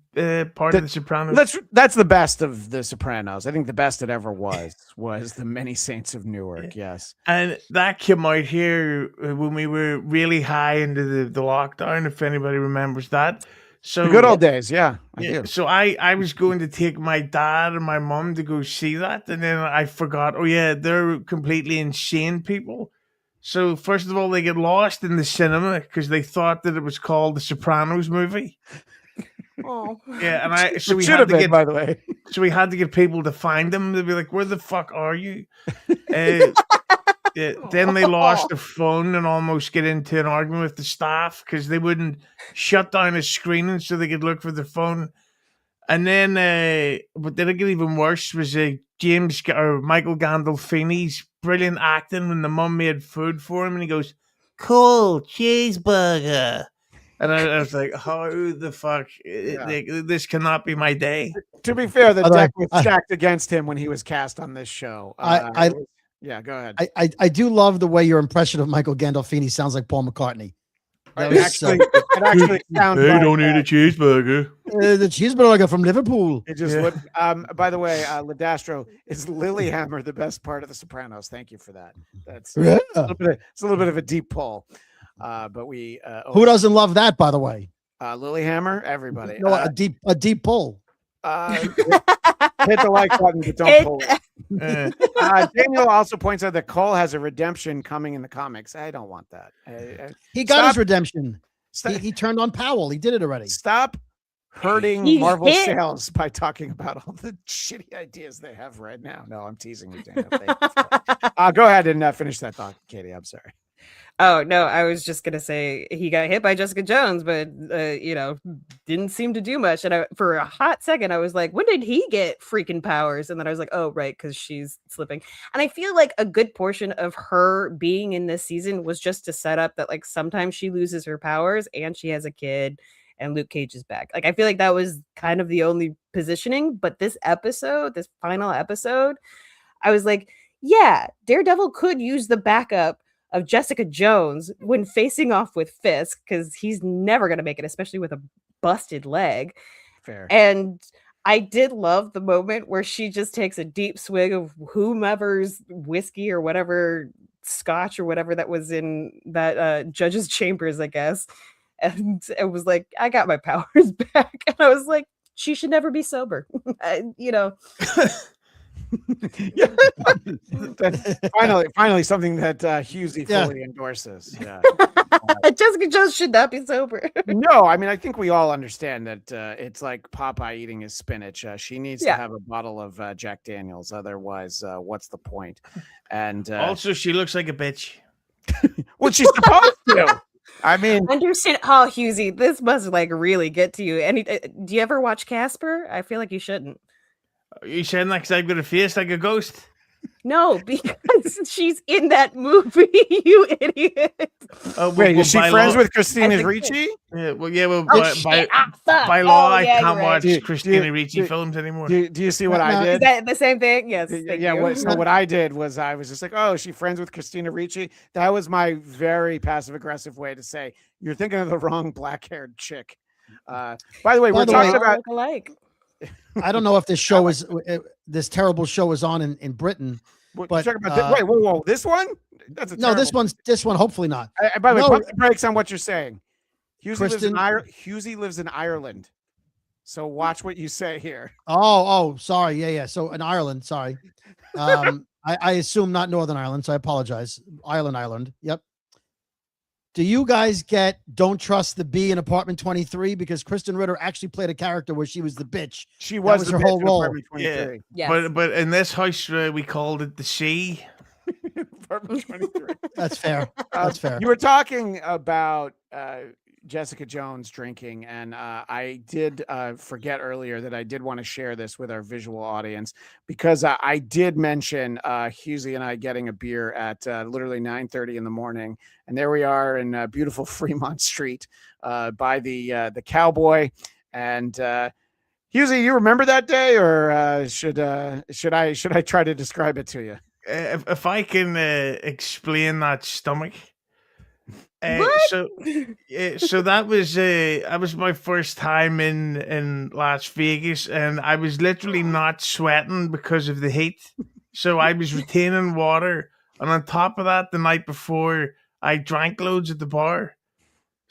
part of The Sopranos. That's the best of The Sopranos. I think the best it ever was the Many Saints of Newark. Yes, and that came out here when we were really high into the lockdown. If anybody remembers that. So the good old days, yeah. So I was going to take my dad and my mom to go see that, and then I forgot. Oh yeah, they're completely insane people. So first of all, they get lost in the cinema because they thought that it was called the Sopranos movie. Oh yeah, and we should have been, by the way. So we had to get people to find them. They'd be like, "Where the fuck are you?" Then they lost their phone and almost get into an argument with the staff because they wouldn't shut down a screening so they could look for their phone. And then, but then it got even worse was Michael Gandolfini's brilliant acting when the mum made food for him and he goes, "Cool cheeseburger." And I was like, how the fuck? This cannot be my day. To be fair, the deck was stacked against him when he was cast on this show. Yeah, go ahead. I do love the way your impression of Michael Gandolfini sounds like Paul McCartney. It actually sounds. They don't eat a cheeseburger. The cheeseburger from Liverpool. It just looked. By the way, Ladastro, is Lilyhammer the best part of The Sopranos? Thank you for that. That's it's a little bit of a deep pull. But we who doesn't love that? By the way, Lilyhammer. Everybody. No, a deep pull. Hit the like button, but don't pull it. Daniel also points out that Cole has a redemption coming in the comics. I don't want that. He got his redemption. He turned on Powell. He did it already. Stop hurting Marvel sales by talking about all the shitty ideas they have right now. No, I'm teasing you, Daniel. Go ahead and finish that thought, Katie. I'm sorry. Oh, no, I was just going to say he got hit by Jessica Jones, but, didn't seem to do much. And for a hot second, I was like, when did he get freaking powers? And then I was like, oh, right, because she's slipping. And I feel like a good portion of her being in this season was just to set up that, like, sometimes she loses her powers and she has a kid and Luke Cage is back. Like, I feel like that was kind of the only positioning. But this final episode, I was like, yeah, Daredevil could use the backup of Jessica Jones when facing off with Fisk, because he's never going to make it, especially with a busted leg. Fair. And I did love the moment where she just takes a deep swig of whomever's whiskey or whatever, scotch or whatever that was in that judge's chambers, I guess. And it was like, I got my powers back. And I was like, she should never be sober. finally something that Hughezy fully endorses. Yeah. Jessica Jones should not be sober. No, I mean, I think we all understand that it's like Popeye eating his spinach. She needs to have a bottle of Jack Daniels. Otherwise, what's the point? And also, she looks like a bitch. Well, she's supposed to. I mean, understand. Oh, Hughezy, this must like really get to you. And do you ever watch Casper? I feel like you shouldn't. Are you saying that because I've got a face like a ghost? No, because she's in that movie, you idiot. Wait, is she friends with Christina Ricci? Yeah, by law, I can't watch Christina Ricci films anymore. Do you see what I did? Is that the same thing? Yes. So what I did was I was just like, oh, is she friends with Christina Ricci? That was my very passive-aggressive way to say, you're thinking of the wrong black-haired chick. By the way, we're talking about... I don't know if this show this terrible show is on in Britain. But wait, whoa, this one? That's this one. Hopefully not. By the way, pump the brakes on what you're saying. Hughezy lives in Ireland, so watch what you say here. Oh, sorry, yeah. So in Ireland, sorry. I assume not Northern Ireland, so I apologize. Ireland. Yep. Do you guys get Don't Trust the Bee in Apartment 23? Because Kristen Ritter actually played a character where she was the bitch. She was her whole role. Yeah. Yes. But in this house, we called it the Sea. Apartment 23. That's fair. That's fair. You were talking about Jessica Jones drinking, and I did forget earlier that I did want to share this with our visual audience, because I did mention Hughezy and I getting a beer at literally 9:30 in the morning, and there we are in beautiful Fremont Street by the Cowboy, and Hughezy, you remember that day, or should I try to describe it to you? If I can explain that stomach. What? So that was my first time in Las Vegas, and I was literally not sweating because of the heat. So I was retaining water, and on top of that, the night before, I drank loads at the bar.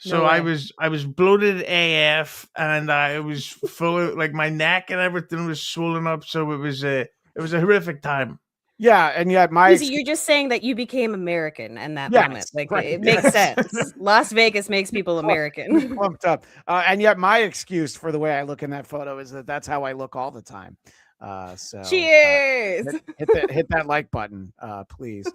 No So way. I was bloated AF, and I was full of like my neck and everything was swollen up. So it was a horrific time. Yeah, and yet my Hughezy, you're just saying that you became American in that Yes, moment. Like right, it makes yes. sense. Las Vegas makes people American. pumped up, and yet my excuse for the way I look in that photo is that that's how I look all the time. So Cheers. hit that like button, please.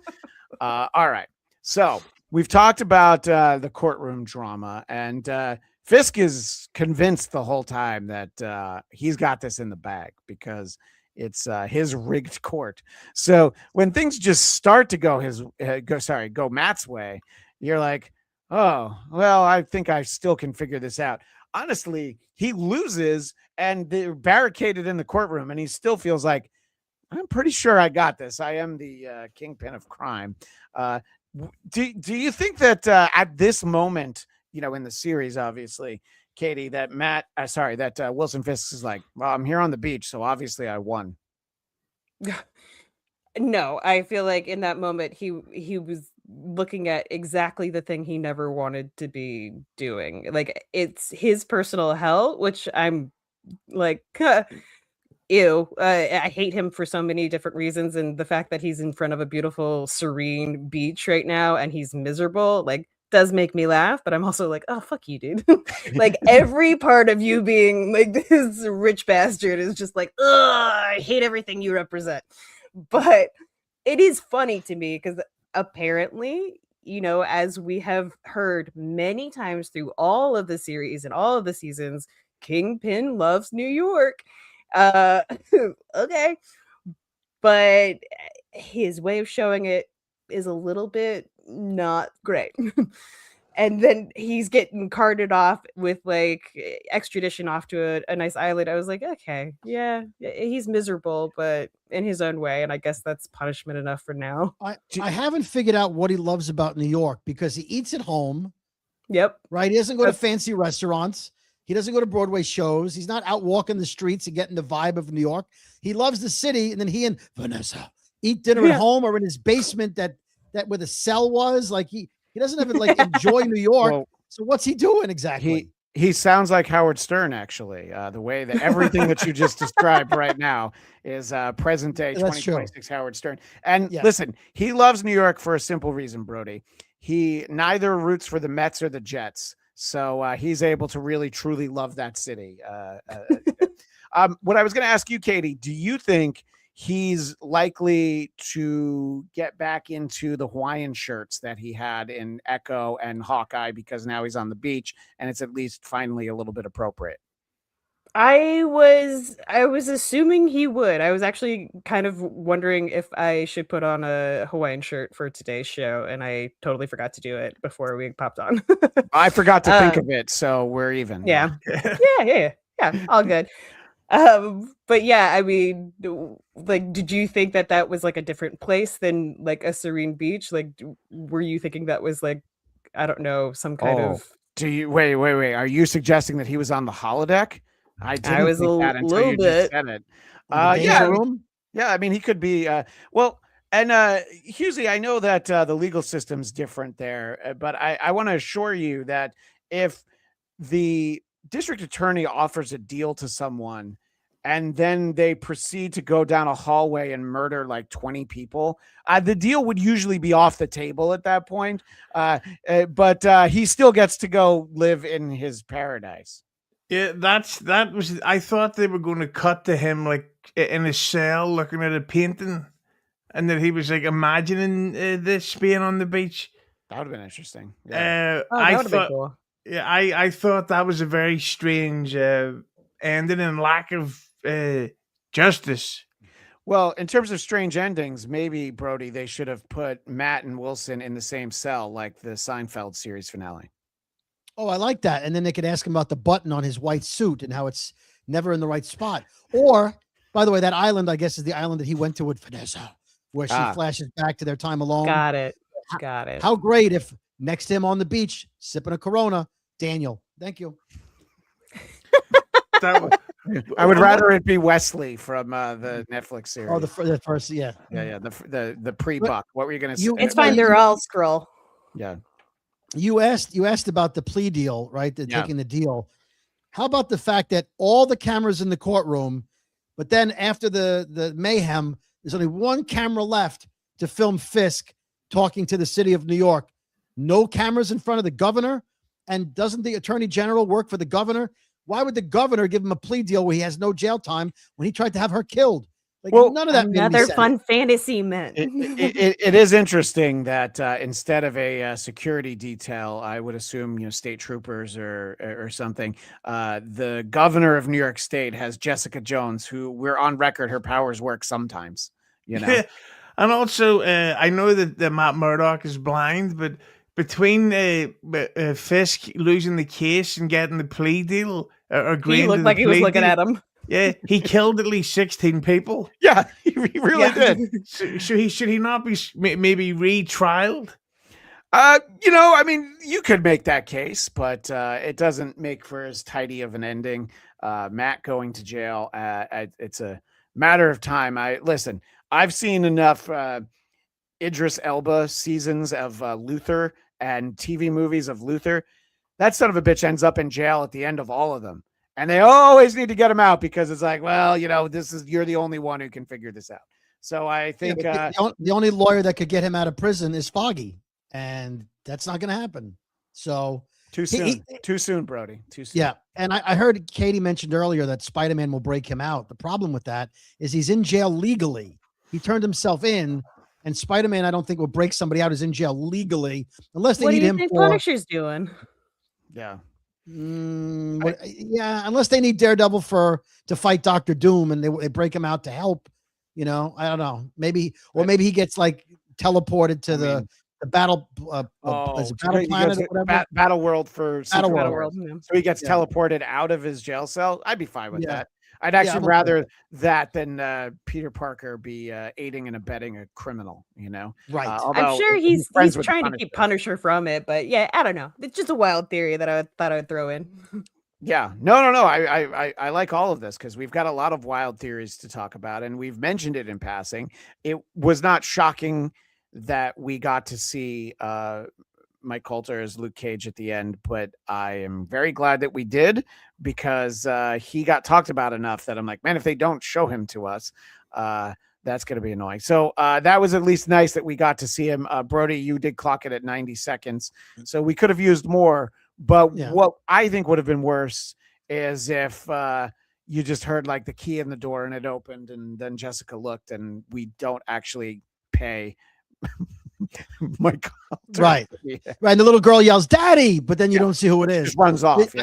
All right, so we've talked about the courtroom drama, and Fisk is convinced the whole time that he's got this in the bag because it's his rigged court. So when things just start to go go Matt's way, you're like, oh, well, I think I still can figure this out. Honestly, he loses and they're barricaded in the courtroom, and he still feels like, I'm pretty sure I got this. I am the kingpin of crime. Do you think that at this moment, in the series, obviously, Katie, that Wilson Fisk is like, well, I'm here on the beach, so obviously I won. No, I feel like in that moment he was looking at exactly the thing he never wanted to be doing. Like it's his personal hell, which I'm like, ew. I hate him for so many different reasons, and the fact that he's in front of a beautiful, serene beach right now and he's miserable, like, does make me laugh. But I'm also like, oh fuck you, dude. Like every part of you being like this rich bastard is just like, ugh, I hate everything you represent. But it is funny to me because apparently, as we have heard many times through all of the series and all of the seasons, Kingpin loves New York. Okay, but his way of showing it is a little bit not great. And then he's getting carted off with like extradition off to a nice island. I was like, okay, yeah, he's miserable, but in his own way. And I guess that's punishment enough for now. I haven't figured out what he loves about New York because he eats at home. Yep. Right. He doesn't go to fancy restaurants. He doesn't go to Broadway shows. He's not out walking the streets and getting the vibe of New York. He loves the city. And then he and Vanessa eat dinner at home or in his basement that where the cell was. Like he doesn't even like enjoy New York. Well, so what's he doing exactly? He sounds like Howard Stern, actually. The way that everything that you just described right now is present day 2026 Howard Stern. And listen, he loves New York for a simple reason, Brody. He neither roots for the Mets or the Jets. So he's able to really, truly love that city. What I was going to ask you, Katie, do you think he's likely to get back into the Hawaiian shirts that he had in Echo and Hawkeye because now he's on the beach and it's at least finally a little bit appropriate? I was assuming he would. I was actually kind of wondering if I should put on a Hawaiian shirt for today's show, and I totally forgot to do it before we popped on. I forgot to think of it, so we're even. Yeah, all good. But yeah, I mean, like, did you think that was like a different place than like a serene beach? Like, were you thinking that was like, I don't know, some kind of? Do you wait? Are you suggesting that he was on the holodeck? I was think that until you just said it. Yeah. I mean, he could be. Well, and Hughezy, I know that the legal system's different there, but I want to assure you that if the district attorney offers a deal to someone and then they proceed to go down a hallway and murder like 20 people, the deal would usually be off the table at that point. But he still gets to go live in his paradise. Yeah, that was. I thought they were going to cut to him like in a cell looking at a painting, and that he was like imagining this being on the beach. That would have been interesting. Yeah. That would have been cool. Yeah, I thought that was a very strange ending and lack of justice. Well, in terms of strange endings, maybe, Brody, they should have put Matt and Wilson in the same cell like the Seinfeld series finale. Oh, I like that. And then they could ask him about the button on his white suit and how it's never in the right spot. Or, by the way, that island, I guess, is the island that he went to with Vanessa, where she flashes back to their time alone. Got it. How- Got it. How great if next to him on the beach, sipping a Corona, Daniel. Thank you. I would rather it be Wesley from the Netflix series. Oh, the first, yeah. The pre-buck. What were you going to say? It's fine. They're all Skrull. Yeah. You asked about the plea deal, right? Taking the deal. How about the fact that all the cameras in the courtroom, but then after the mayhem, there's only one camera left to film Fisk talking to the city of New York. No cameras in front of the governor. And doesn't the attorney general work for the governor? Why would the governor give him a plea deal where he has no jail time when he tried to have her killed? Like, none of that. Another fun fantasy meant. It is interesting that instead of a security detail, I would assume state troopers or something. The governor of New York State has Jessica Jones, who we're on record her powers work sometimes. And also I know that Matt Murdock is blind, but between Fisk losing the case and getting the plea deal, he looked like he was looking at him. Yeah, he killed at least 16 people. Yeah, he really did. So should he not be maybe retrialed? I mean, you could make that case, but it doesn't make for as tidy of an ending. Matt going to jail, it's a matter of time. I've seen enough Idris Elba seasons of Luther and TV movies of Luther. That son of a bitch ends up in jail at the end of all of them. And they always need to get him out because it's like, well, you're the only one who can figure this out. So I think the only lawyer that could get him out of prison is Foggy, and that's not going to happen. So too soon, Brody. Too soon. Yeah, and I heard Katie mentioned earlier that Spider-Man will break him out. The problem with that is he's in jail legally. He turned himself in, and Spider-Man, I don't think will break somebody out who's in jail legally unless they need him. What do you think Punisher's doing? Yeah. Unless they need Daredevil to fight Dr. Doom and they break him out to help, I don't know. Maybe he gets like teleported to the battle battle planet or whatever. Battle World for Battle World. So he gets teleported out of his jail cell. I'd be fine with that. I'd actually rather that than Peter Parker be aiding and abetting a criminal, Right. I'm sure he's trying to keep Punisher from it, but yeah, I don't know. It's just a wild theory that I thought I'd throw in. Yeah. No. I like all of this because we've got a lot of wild theories to talk about, and we've mentioned it in passing. It was not shocking that we got to see Mike Coulter as Luke Cage at the end, but I am very glad that we did because he got talked about enough that I'm like, man, if they don't show him to us, that's going to be annoying. So that was at least nice that we got to see him. Brody, you did clock it at 90 seconds, so we could have used more. But what I think would have been worse is if you just heard like the key in the door and it opened, and then Jessica looked, and we don't actually pay. Mike Coulter. Right. And the little girl yells, "Daddy!" But then you don't see who it is. Just runs off.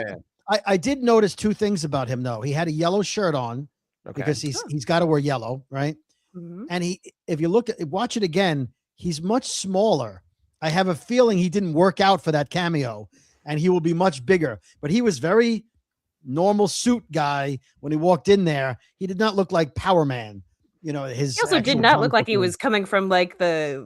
I did notice two things about him though. He had a yellow shirt on because he's got to wear yellow, right? Mm-hmm. And if you watch it again, he's much smaller. I have a feeling he didn't work out for that cameo, and he will be much bigger. But he was very normal suit guy when he walked in there. He did not look like Power Man. He also did not look like he was coming from like a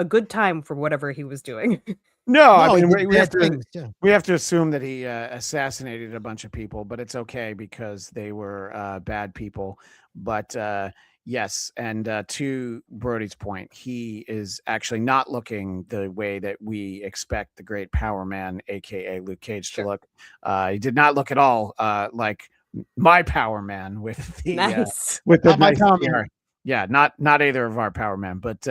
good time for whatever he was doing. No, I mean we have to assume that he assassinated a bunch of people, but it's okay because they were bad people. But yes, and to Brody's point, he is actually not looking the way that we expect the great Power Man, aka Luke Cage, to look. He did not look at all like my Power Man with the with the nice hair. Yeah, not either of our Power Man, but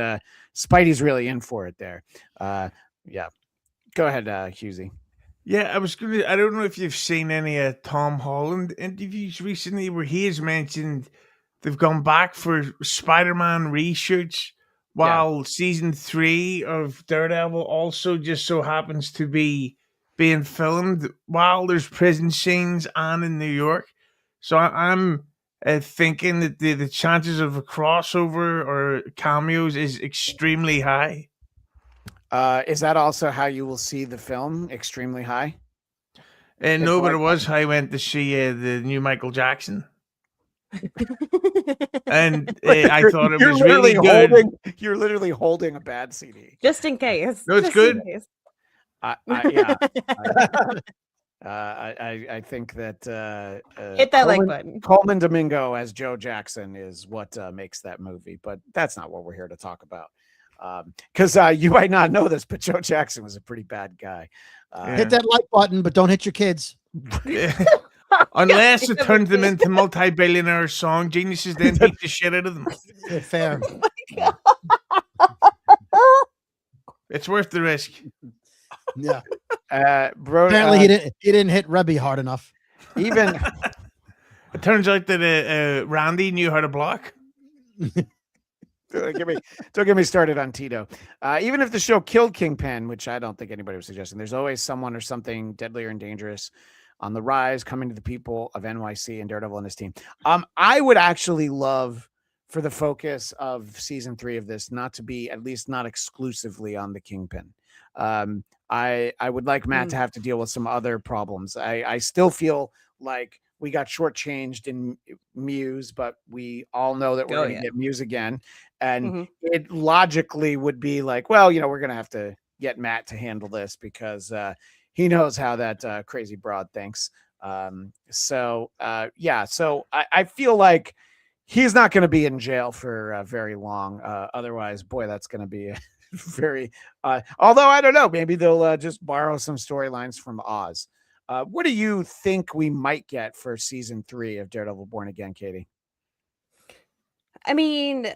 Spidey's really in for it there. Yeah, go ahead, Hughezy. Yeah, I don't know if you've seen any Tom Holland interviews recently where he has mentioned they've gone back for Spider-Man reshoots while season 3 of Daredevil also just so happens to be being filmed while there's prison scenes and in New York. So I'm thinking that the chances of a crossover or cameos is extremely high. Is that also how you will see the film? Extremely high? And no, but it was how I went to see the new Michael Jackson. And I thought it was really good. You're literally holding a bad CD. Just in case. No, it's Just good. in case. Yeah. I think that Hit that like button. Coleman Domingo as Joe Jackson is what makes that movie, but that's not what we're here to talk about. Because you might not know this, but Joe Jackson was a pretty bad guy. Hit that like button, but don't hit your kids. Unless it turns them into multi-billionaire song geniuses, then beat the shit out of them. Fair. It's worth the risk. Yeah. Apparently he didn't hit Rebbe hard enough. Even it turns out that Randy knew how to block. Don't get me started on Tito. Even if the show killed Kingpin, which I don't think anybody was suggesting, there's always someone or something deadlier and dangerous on the rise coming to the people of NYC and Daredevil and his team. I would actually love for the focus of season 3 of this not to be, at least not exclusively, on the Kingpin. I would like Matt to have to deal with some other problems. I still feel like we got shortchanged in Muse, but we all know that we're going to get Muse again. And it logically would be like, well, we're going to have to get Matt to handle this because he knows how that crazy broad thinks. So I feel like he's not going to be in jail for very long. Otherwise, boy, that's going to be very, although I don't know, maybe they'll just borrow some storylines from Oz. What do you think we might get for season 3 of Daredevil Born Again, Katie? I mean,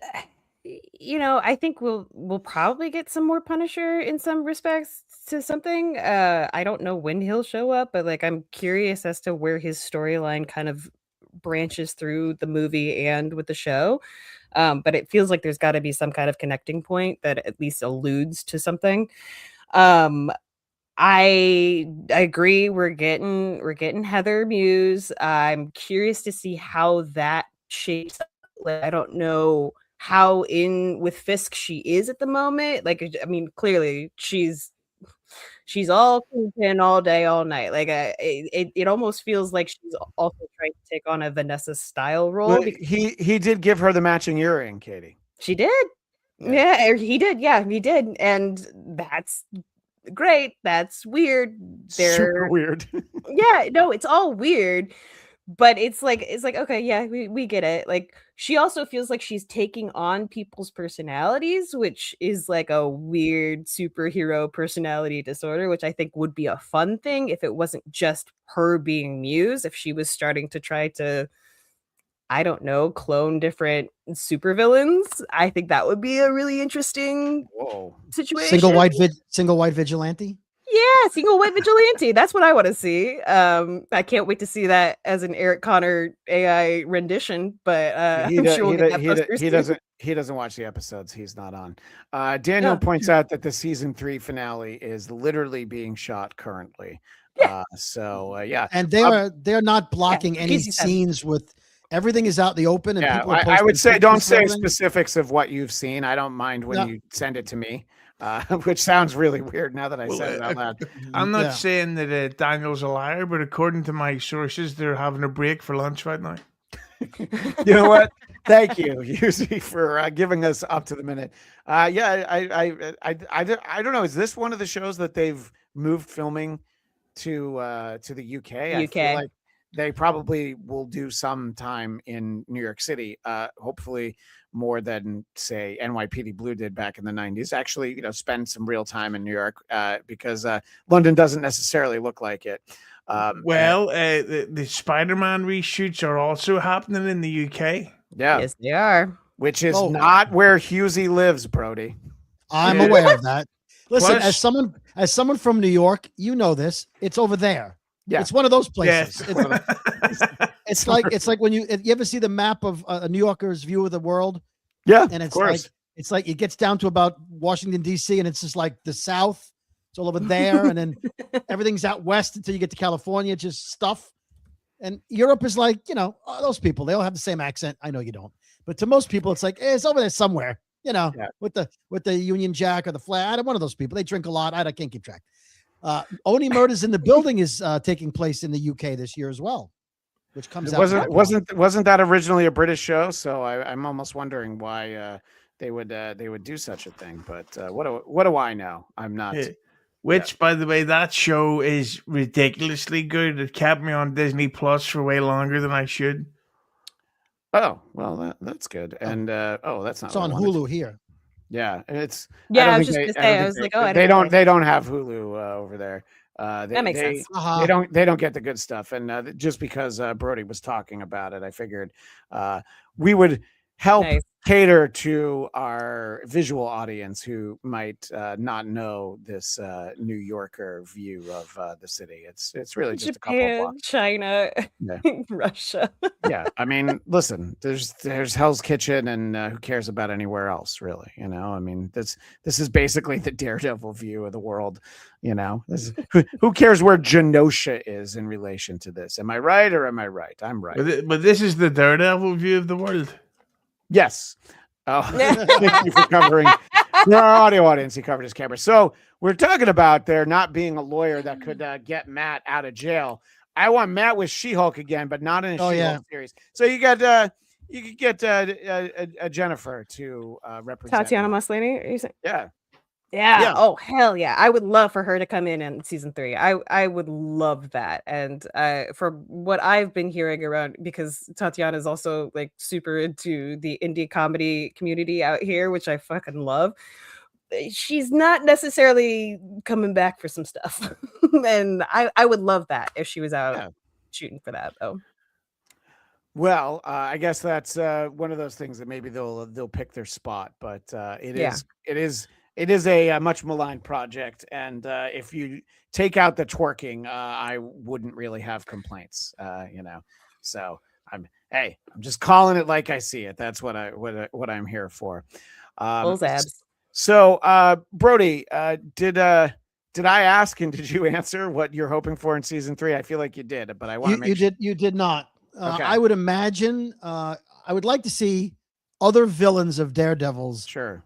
I think we'll probably get some more Punisher in some respects to something. I don't know when he'll show up, but like I'm curious as to where his storyline kind of branches through the movie and with the show. But it feels like there's got to be some kind of connecting point that at least alludes to something. I agree. We're getting Heather Muse. I'm curious to see how that shapes up. Like, I don't know how in with Fisk she is at the moment. Like, I mean, clearly she's all Kingpin all day, all night. Like, it almost feels like she's also trying to take on a Vanessa style role. Well, he did give her the matching earring, Katie. She did. Yeah, he did. Yeah, he did. And that's great. That's weird. Super weird. Yeah, no, it's all weird. But it's like, okay, yeah, we get it. Like, she also feels like she's taking on people's personalities, which is like a weird superhero personality disorder, which I think would be a fun thing if it wasn't just her being Muse. If she was starting to try to, I don't know, clone different supervillains, I think that would be a really interesting situation. Single white vigilante. Yeah, single white vigilante. That's what I want to see. I can't wait to see that as an Eric Connor AI rendition. But I'm sure we'll get that he doesn't watch the episodes. He's not on. Daniel points out that the season 3 finale is literally being shot currently. Yeah. And they're not blocking any scenes with. Everything is out in the open. And people I would say don't say specifics of what you've seen. I don't mind when you send it to me. Which sounds really weird now that I said it out loud. I'm not saying that Daniel's a liar, but according to my sources, they're having a break for lunch right now. You know what? Thank you, Hughezy, for giving us up to the minute. I don't know. Is this one of the shows that they've moved filming to the UK? I feel like they probably will do some time in New York City. Hopefully more than say NYPD Blue did back in the 90s. Actually, spend some real time in New York because London doesn't necessarily look like it. The Spider-Man reshoots are also happening in the UK. Yeah, yes, they are. Which is not where Hughezy lives, Brody. I'm aware of that. Listen, as someone from New York, you know this. It's over there. Yeah, it's one of those places. Yes. It's like when you ever see the map of a New Yorker's view of the world. Yeah, and it's like it gets down to about Washington D.C. and it's just like the South. It's all over there, and then everything's out west until you get to California, just stuff. And Europe is like those people. They all have the same accent. I know you don't, but to most people, it's like it's over there somewhere. With the Union Jack or the flag. I'm one of those people. They drink a lot. I can't keep track. Only Murders in the Building is taking place in the UK this year as well, which comes out. Wasn't that originally a British show? So I'm almost wondering why they would do such a thing. But what do I know? I'm not. Which, by the way, that show is ridiculously good. It kept me on Disney Plus for way longer than I should. Oh, well, that's good. And that's not. It's on Hulu here. Yeah, it's. Yeah, I was just gonna say. I was like, oh, they don't have Hulu over there. That makes sense. They don't get the good stuff. And just because Brody was talking about it, I figured we would help cater to our visual audience who might not know this New Yorker view of the city. It's really just Japan, a couple blocks. China, Russia. Yeah, I mean, listen, there's Hell's Kitchen, and who cares about anywhere else, really? You know, I mean, this is basically the Daredevil view of the world. You know, who cares where Genosha is in relation to this? Am I right or am I right? I'm right. But this is the Daredevil view of the world. Yes. Oh, thank you for covering. For our audio audience, he covered his camera. So we're talking about there not being a lawyer that could get Matt out of jail. I want Matt with She-Hulk again, but not in a She-Hulk series. So you got you could get a Jennifer to represent Tatiana Maslany. Are you saying? Yeah. Oh, hell yeah. I would love for her to come in season 3. I would love that. And from what I've been hearing around, because Tatiana is also like super into the indie comedy community out here, which I fucking love. She's not necessarily coming back for some stuff. And I would love that if she was out shooting for that, though. Well, I guess that's one of those things that maybe they'll pick their spot, but it is a much maligned project, and if you take out the twerking, I wouldn't really have complaints. You know, so I'm just calling it like I see it. That's what I'm here for. Those abs. So, Brody, did I ask and did you answer what you're hoping for in season 3? I feel like you did, but I want to make sure. You did not. Okay. I would imagine. I would like to see other villains of Daredevil's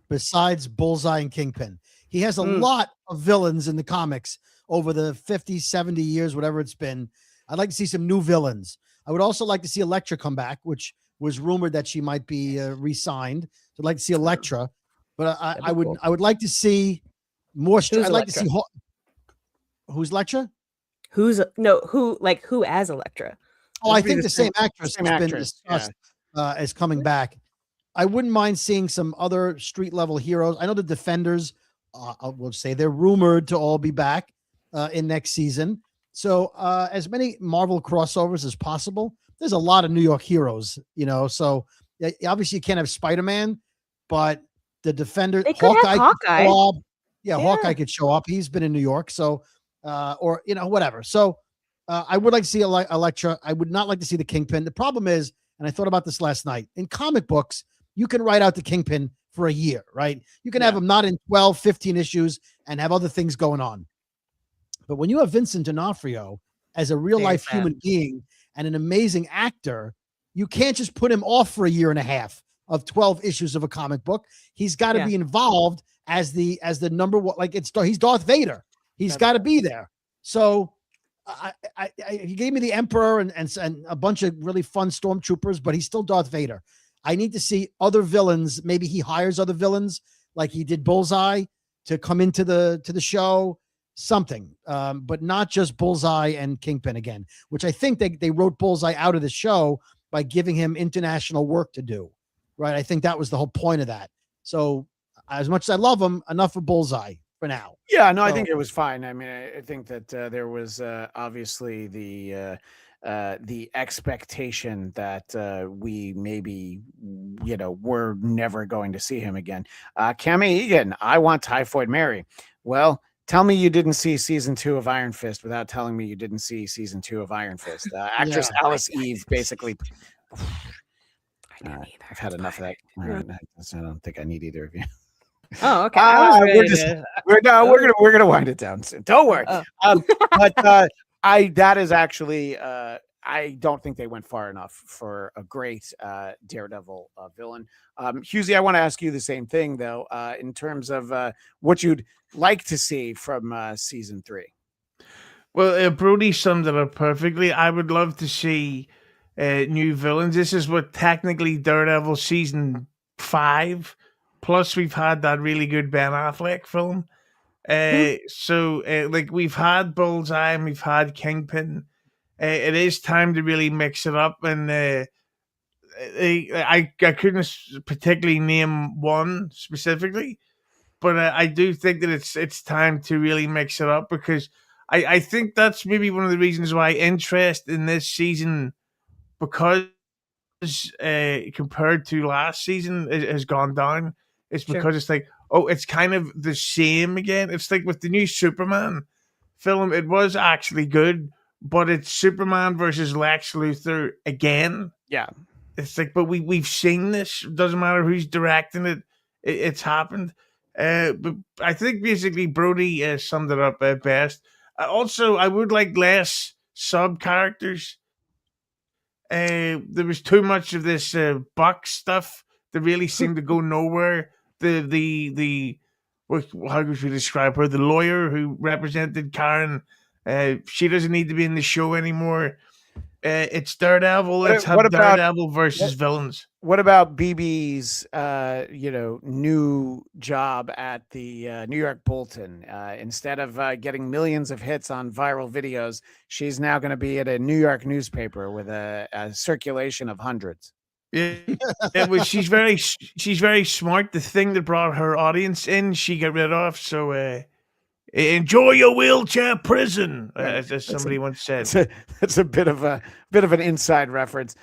besides Bullseye and Kingpin. He has a lot of villains in the comics over the 50, 70 years, whatever it's been. I'd like to see some new villains. I would also like to see Elektra come back, which was rumored that she might be re-signed. So I'd like to see Elektra, but I would like to see more. I'd like to see who's Elektra? Who as Elektra? Oh, I think the same actress has been discussed as coming back. I wouldn't mind seeing some other street level heroes. I know the Defenders, I will say they're rumored to all be back in next season. So as many Marvel crossovers as possible. There's a lot of New York heroes, you know. So obviously you can't have Spider-Man, but the Defender, Hawkeye. Hawkeye could show up. He's been in New York, so or you know, whatever. So I would like to see Elektra. I would not like to see the Kingpin. The problem is, and I thought about this last night, in comic books, you can write out the Kingpin for a year, right? You can have him not in 12, 15 issues and have other things going on. But when you have Vincent D'Onofrio as a real life human being and an amazing actor, you can't just put him off for a year and a half of 12 issues of a comic book. He's got to be involved as the number one, like he's Darth Vader. He's got to be there. So he gave me the Emperor and a bunch of really fun stormtroopers, but he's still Darth Vader. I need to see other villains. Maybe he hires other villains like he did Bullseye to come into the show, something, but not just Bullseye and Kingpin again, which I think they wrote Bullseye out of the show by giving him international work to do. Right. I think that was the whole point of that. So as much as I love him, enough for Bullseye for now. Yeah, no, I think it was fine. I mean, I think that there was obviously the expectation that we maybe, you know, we're never going to see him again. Cami Egan, I want Typhoid Mary. Well, tell me you didn't see season 2 of Iron Fist without telling me you didn't see season 2 of Iron Fist. Actress Alice Eve basically. I've had enough of that. I don't think I need either of you. Oh, okay. We're gonna wind it down soon. Don't worry. But that is actually I don't think they went far enough for a great Daredevil villain. Hughezy, I want to ask you the same thing though, in terms of what you'd like to see from season 3. Well, Brody summed it up perfectly. I would love to see new villains. This is what technically Daredevil season 5. Plus, we've had that really good Ben Affleck film. Like we've had Bullseye and we've had Kingpin. It is time to really mix it up, and I couldn't particularly name one specifically, but I do think that it's time to really mix it up because I think that's maybe one of the reasons why interest in this season, because compared to last season, it has gone down. It's Sure. because it's like, oh, it's kind of the same again. It's like with the new Superman film, it was actually good, but it's Superman versus Lex Luthor again. Yeah. It's like, but we've seen this. Doesn't matter who's directing it. It's happened. But I think basically Brody summed it up best. Also, I would like less sub characters. There was too much of this Buck stuff that really seemed to go nowhere. How would we describe her? The lawyer who represented Karen. She doesn't need to be in the show anymore. It's Daredevil. Let's have Daredevil versus villains. What about BB's, new job at the New York Bulletin? Instead of getting millions of hits on viral videos, she's now going to be at a New York newspaper with a circulation of hundreds. Yeah, she's very smart. The thing that brought her audience in, she got rid of. So enjoy your wheelchair prison, as somebody once said. That's a bit of an inside reference.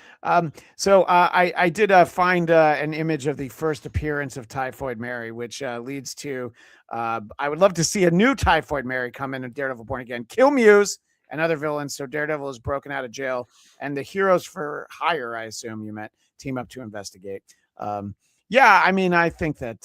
So I did find an image of the first appearance of Typhoid Mary, which leads to I would love to see a new Typhoid Mary come in Daredevil Born Again, kill Muse and other villains. So Daredevil is broken out of jail, and the Heroes for Hire, I assume you meant, team up to investigate. Yeah, I mean, I think that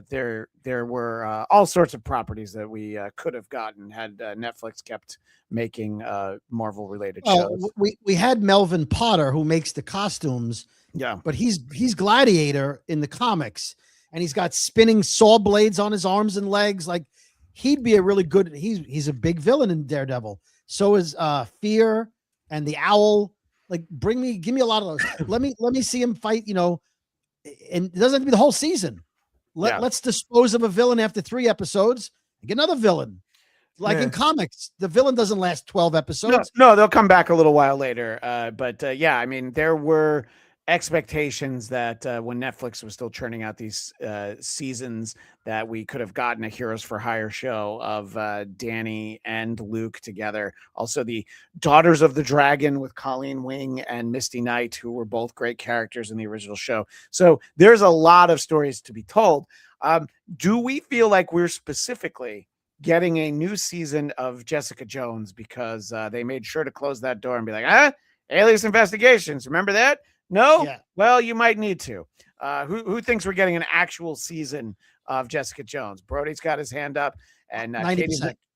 there were all sorts of properties that we could have gotten had Netflix kept making Marvel-related shows. We had Melvin Potter, who makes the costumes. Yeah, but he's Gladiator in the comics, and he's got spinning saw blades on his arms and legs. Like, he'd be a really good. He's a big villain in Daredevil. So is Fear and the Owl. Like, give me a lot of those. Let me see him fight. And it doesn't have to be the whole season. Let's dispose of a villain after 3 episodes and get another villain. Like in comics, the villain doesn't last 12 episodes. No, they'll come back a little while later. But yeah, I mean, there were expectations that when Netflix was still churning out these seasons, that we could have gotten a Heroes for Hire show of Danny and Luke together. Also, the Daughters of the Dragon with Colleen Wing and Misty Knight, who were both great characters in the original show. So there's a lot of stories to be told. Do we feel like we're specifically getting a new season of Jessica Jones because they made sure to close that door and be like, Alias Investigations, remember that? No? Yeah. Well, you might need to. Who thinks we're getting an actual season of Jessica Jones? Brody's got his hand up, and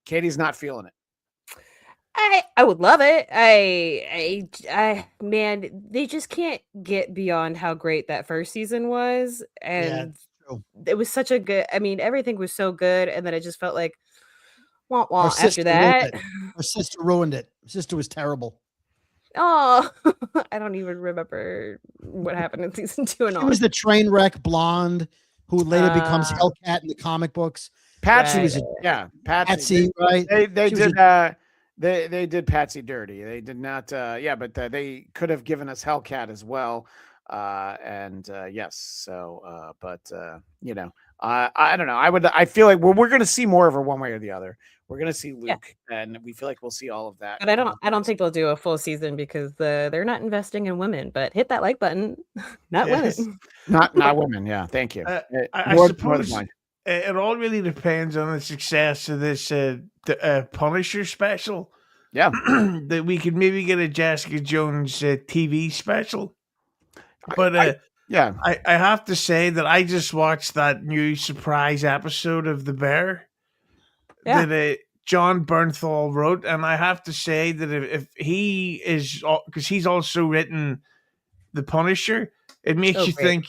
Katie's not feeling it. I would love it. I man, they just can't get beyond how great that first season was, and it was such a good. I mean, everything was so good, and then it just felt like wah wah after that. Her sister ruined it. Her sister was terrible. Oh, I don't even remember what happened in season 2 and all. She was the train wreck blonde who later becomes Hellcat in the comic books. Patsy was Patsy, right? They did Patsy dirty. They did not. But they could have given us Hellcat as well. Yes. So, I don't know. I feel like we're going to see more of her one way or the other. We're going to see Luke, and we feel like we'll see all of that. But I don't think they'll do a full season because they're not investing in women. But hit that like button, not women, not women. Yeah, thank you. I suppose it all really depends on the success of this Punisher special. Yeah, that we could maybe get a Jessica Jones TV special. But I have to say that I just watched that new surprise episode of The Bear that John Bernthal wrote, and I have to say that if he is, because he's also written The Punisher, it makes you think,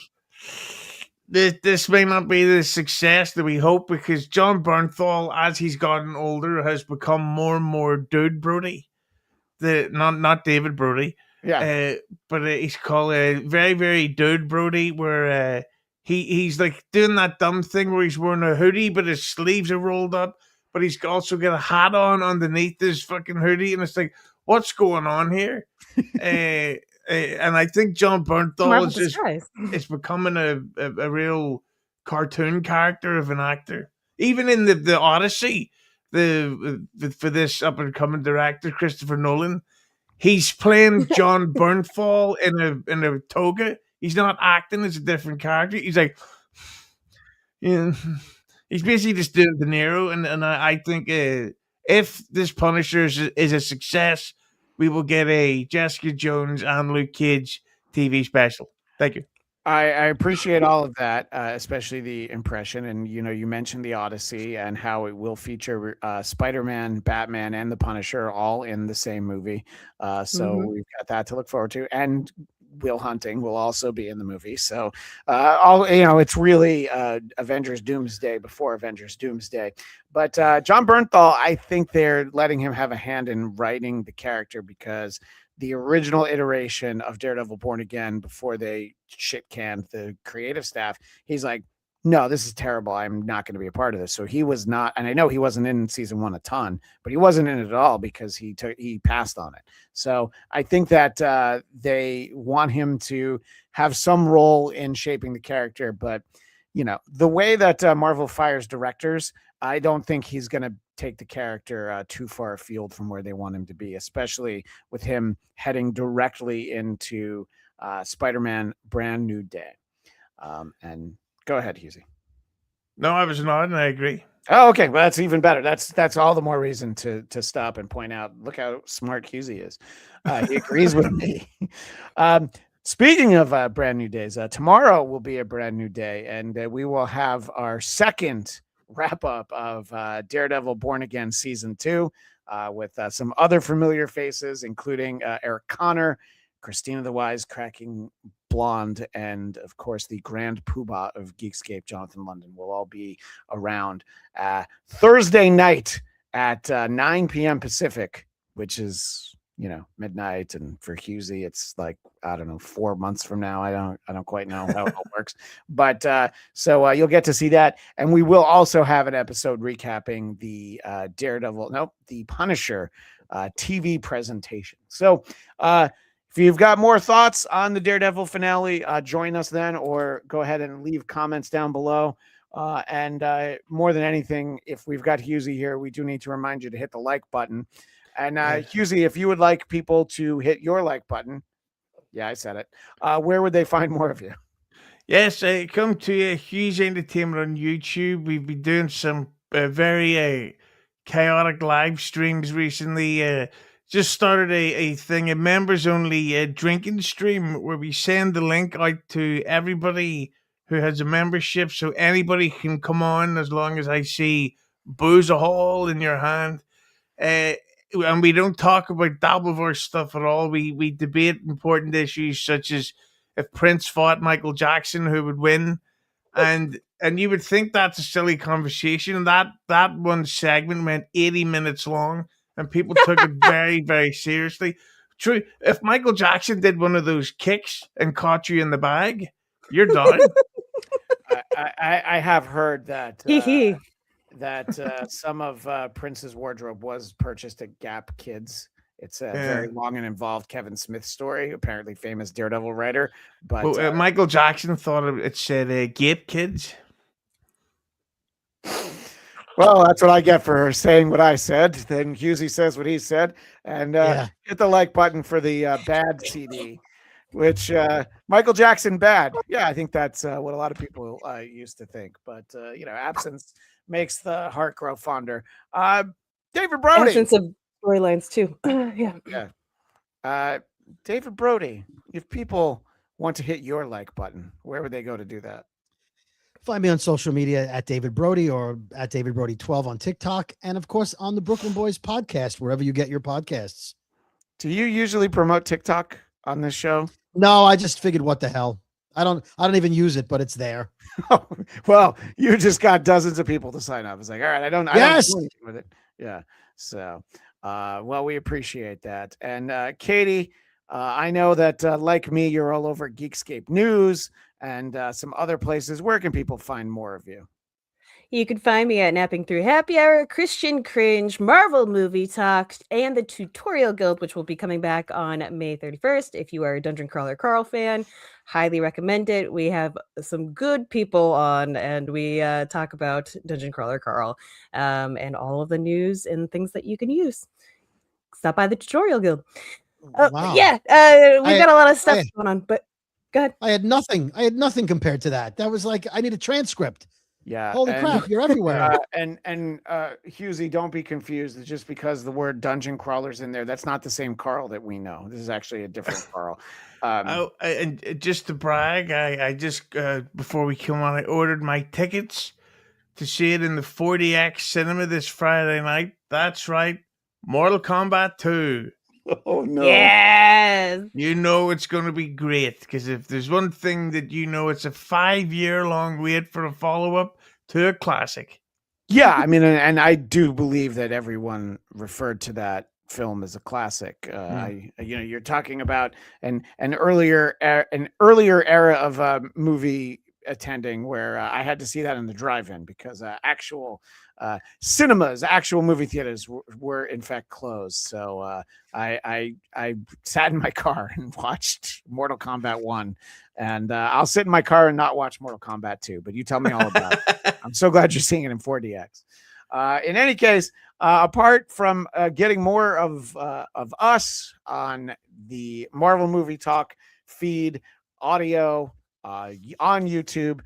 this may not be the success that we hope, because John Bernthal, as he's gotten older, has become more and more Dude Brody. Not David Brody. Yeah. But he's called very, very Dude Brody, where he's like doing that dumb thing where he's wearing a hoodie, but his sleeves are rolled up, but he's also got a hat on underneath his fucking hoodie, and it's like, what's going on here? And I think John Bernthal Marvel is just disguise. it's becoming a real cartoon character of an actor. Even in the Odyssey, for this up and coming director Christopher Nolan, he's playing John Bernthal in a toga. He's not acting as a different character. He's like, you know, he's basically just doing De Niro, and I think if this Punisher is a success, we will get a Jessica Jones and Luke Cage TV special. Thank you. I appreciate all of that, especially the impression. And, you mentioned the Odyssey and how it will feature Spider-Man, Batman, and the Punisher all in the same movie. So we've got that to look forward to. And Will Hunting will also be in the movie. So it's really Avengers Doomsday before Avengers Doomsday. But John Bernthal, I think they're letting him have a hand in writing the character, because the original iteration of Daredevil Born Again, before they shit canned the creative staff, he's like, no, this is terrible. I'm not going to be a part of this. So he was not, and I know he wasn't in season 1 a ton, but he wasn't in it at all because he passed on it. So I think that they want him to have some role in shaping the character, but the way that Marvel fires directors, I don't think he's going to take the character too far afield from where they want him to be, especially with him heading directly into Spider-Man Brand New Day. And go ahead, Hughezy. No, I was not, and I agree. Oh, okay. Well, that's even better. That's all the more reason to stop and point out, look how smart Hughezy is. He agrees with me. Speaking of brand new days, tomorrow will be a brand new day, and we will have our second wrap up of Daredevil Born Again Season 2 with some other familiar faces, including Eric Connor, Christina the Wisecracking Blonde, and of course the Grand Poobah of Geekscape, Jonathan London, will all be around Thursday night at 9 p.m. Pacific, which is midnight, and for Hughezy it's like, I don't know, 4 months from now. I don't quite know how it all works, but so you'll get to see that, and we will also have an episode recapping the the Punisher TV presentation. So if you've got more thoughts on the Daredevil finale, join us then, or go ahead and leave comments down below. And more than anything, if we've got Hughezy here, we do need to remind you to hit the like button. And Hughezy, if you would like people to hit your like button, yeah, I said it, where would they find more of you? Yes, come to Hughes Entertainment on YouTube. We've been doing some very chaotic live streams recently. Just started a thing, a members only drinking stream, where we send the link out to everybody who has a membership, so anybody can come on as long as I see booze a hole in your hand. And we don't talk about Dabbleverse stuff at all. We debate important issues such as if Prince fought Michael Jackson, who would win, and you would think that's a silly conversation. That one segment went 80 minutes long, and people took it very, very seriously. True, if Michael Jackson did one of those kicks and caught you in the bag, you're done. I have heard that. That some of Prince's wardrobe was purchased at Gap Kids. It's a very long and involved Kevin Smith story, apparently famous Daredevil writer. But Michael Jackson thought it said Gape Kids. Well, that's what I get for saying what I said. Then Hughezy says what he said. And hit the like button for the Bad CD, which Michael Jackson bad. Yeah, I think that's what a lot of people used to think. But, absence makes the heart grow fonder. David Brody. Absence of storylines too. Yeah. David Brody, if people want to hit your like button, where would they go to do that? Find me on social media at David Brody or at David Brody 12 on TikTok. And of course on the Brooklyn Boys podcast, wherever you get your podcasts. Do you usually promote TikTok on this show? No, I just figured what the hell. I don't even use it, but it's there. Well, you just got dozens of people to sign up. It's like, all right, I don't do anything with it. Yeah. So, well, we appreciate that. And Katie, I know that like me, you're all over Geekscape News and some other places. Where can people find more of you? You can find me at Napping Through Happy Hour, Christian Cringe, Marvel Movie Talks, and the Tutorial Guild, which will be coming back on May 31st. If you are a Dungeon Crawler Carl fan, highly recommend it. We have some good people on, and we talk about Dungeon Crawler Carl and all of the news and things that you can use. Stop by the Tutorial Guild. Wow. Yeah, we've got a lot of stuff going on, but go ahead. I had nothing compared to that. That was like, I need a transcript. Yeah. Holy crap, you're everywhere. And Hughezy, don't be confused. It's just because the word dungeon crawler's in there. That's not the same Carl that we know. This is actually a different Carl. And just to brag, I just before we come on, I ordered my tickets to see it in the 40X cinema this Friday night. That's right, Mortal Kombat 2. Oh no! Yes, you know it's going to be great, because if there's one thing that it's a 5-year-long wait for a follow-up to a classic. Yeah, I mean, and I do believe that everyone referred to that film as a classic. You're talking about an earlier era of movie attending where I had to see that in the drive-in because actual cinemas, actual movie theaters were in fact closed. So I sat in my car and watched Mortal Kombat 1, and I'll sit in my car and not watch Mortal Kombat 2, but you tell me all about it. I'm so glad you're seeing it in 4DX. In any case, apart from getting more of us on the Marvel Movie Talk feed audio on YouTube,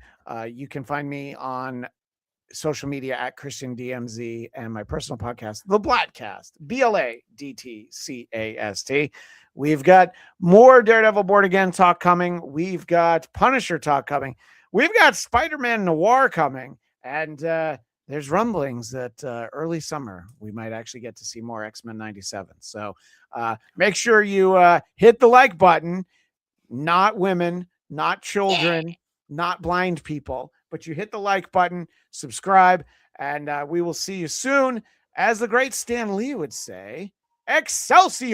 you can find me on social media at Christian DMZ and my personal podcast, The Blattcast, BLADTCAST. We've got more Daredevil Born Again talk coming. We've got Punisher talk coming. We've got Spider-Man Noir coming. And there's rumblings that early summer, we might actually get to see more X-Men 97. So make sure you hit the like button, not women, not children, not blind people, but you hit the like button, subscribe, and we will see you soon. As the great Stan Lee would say, Excelsior!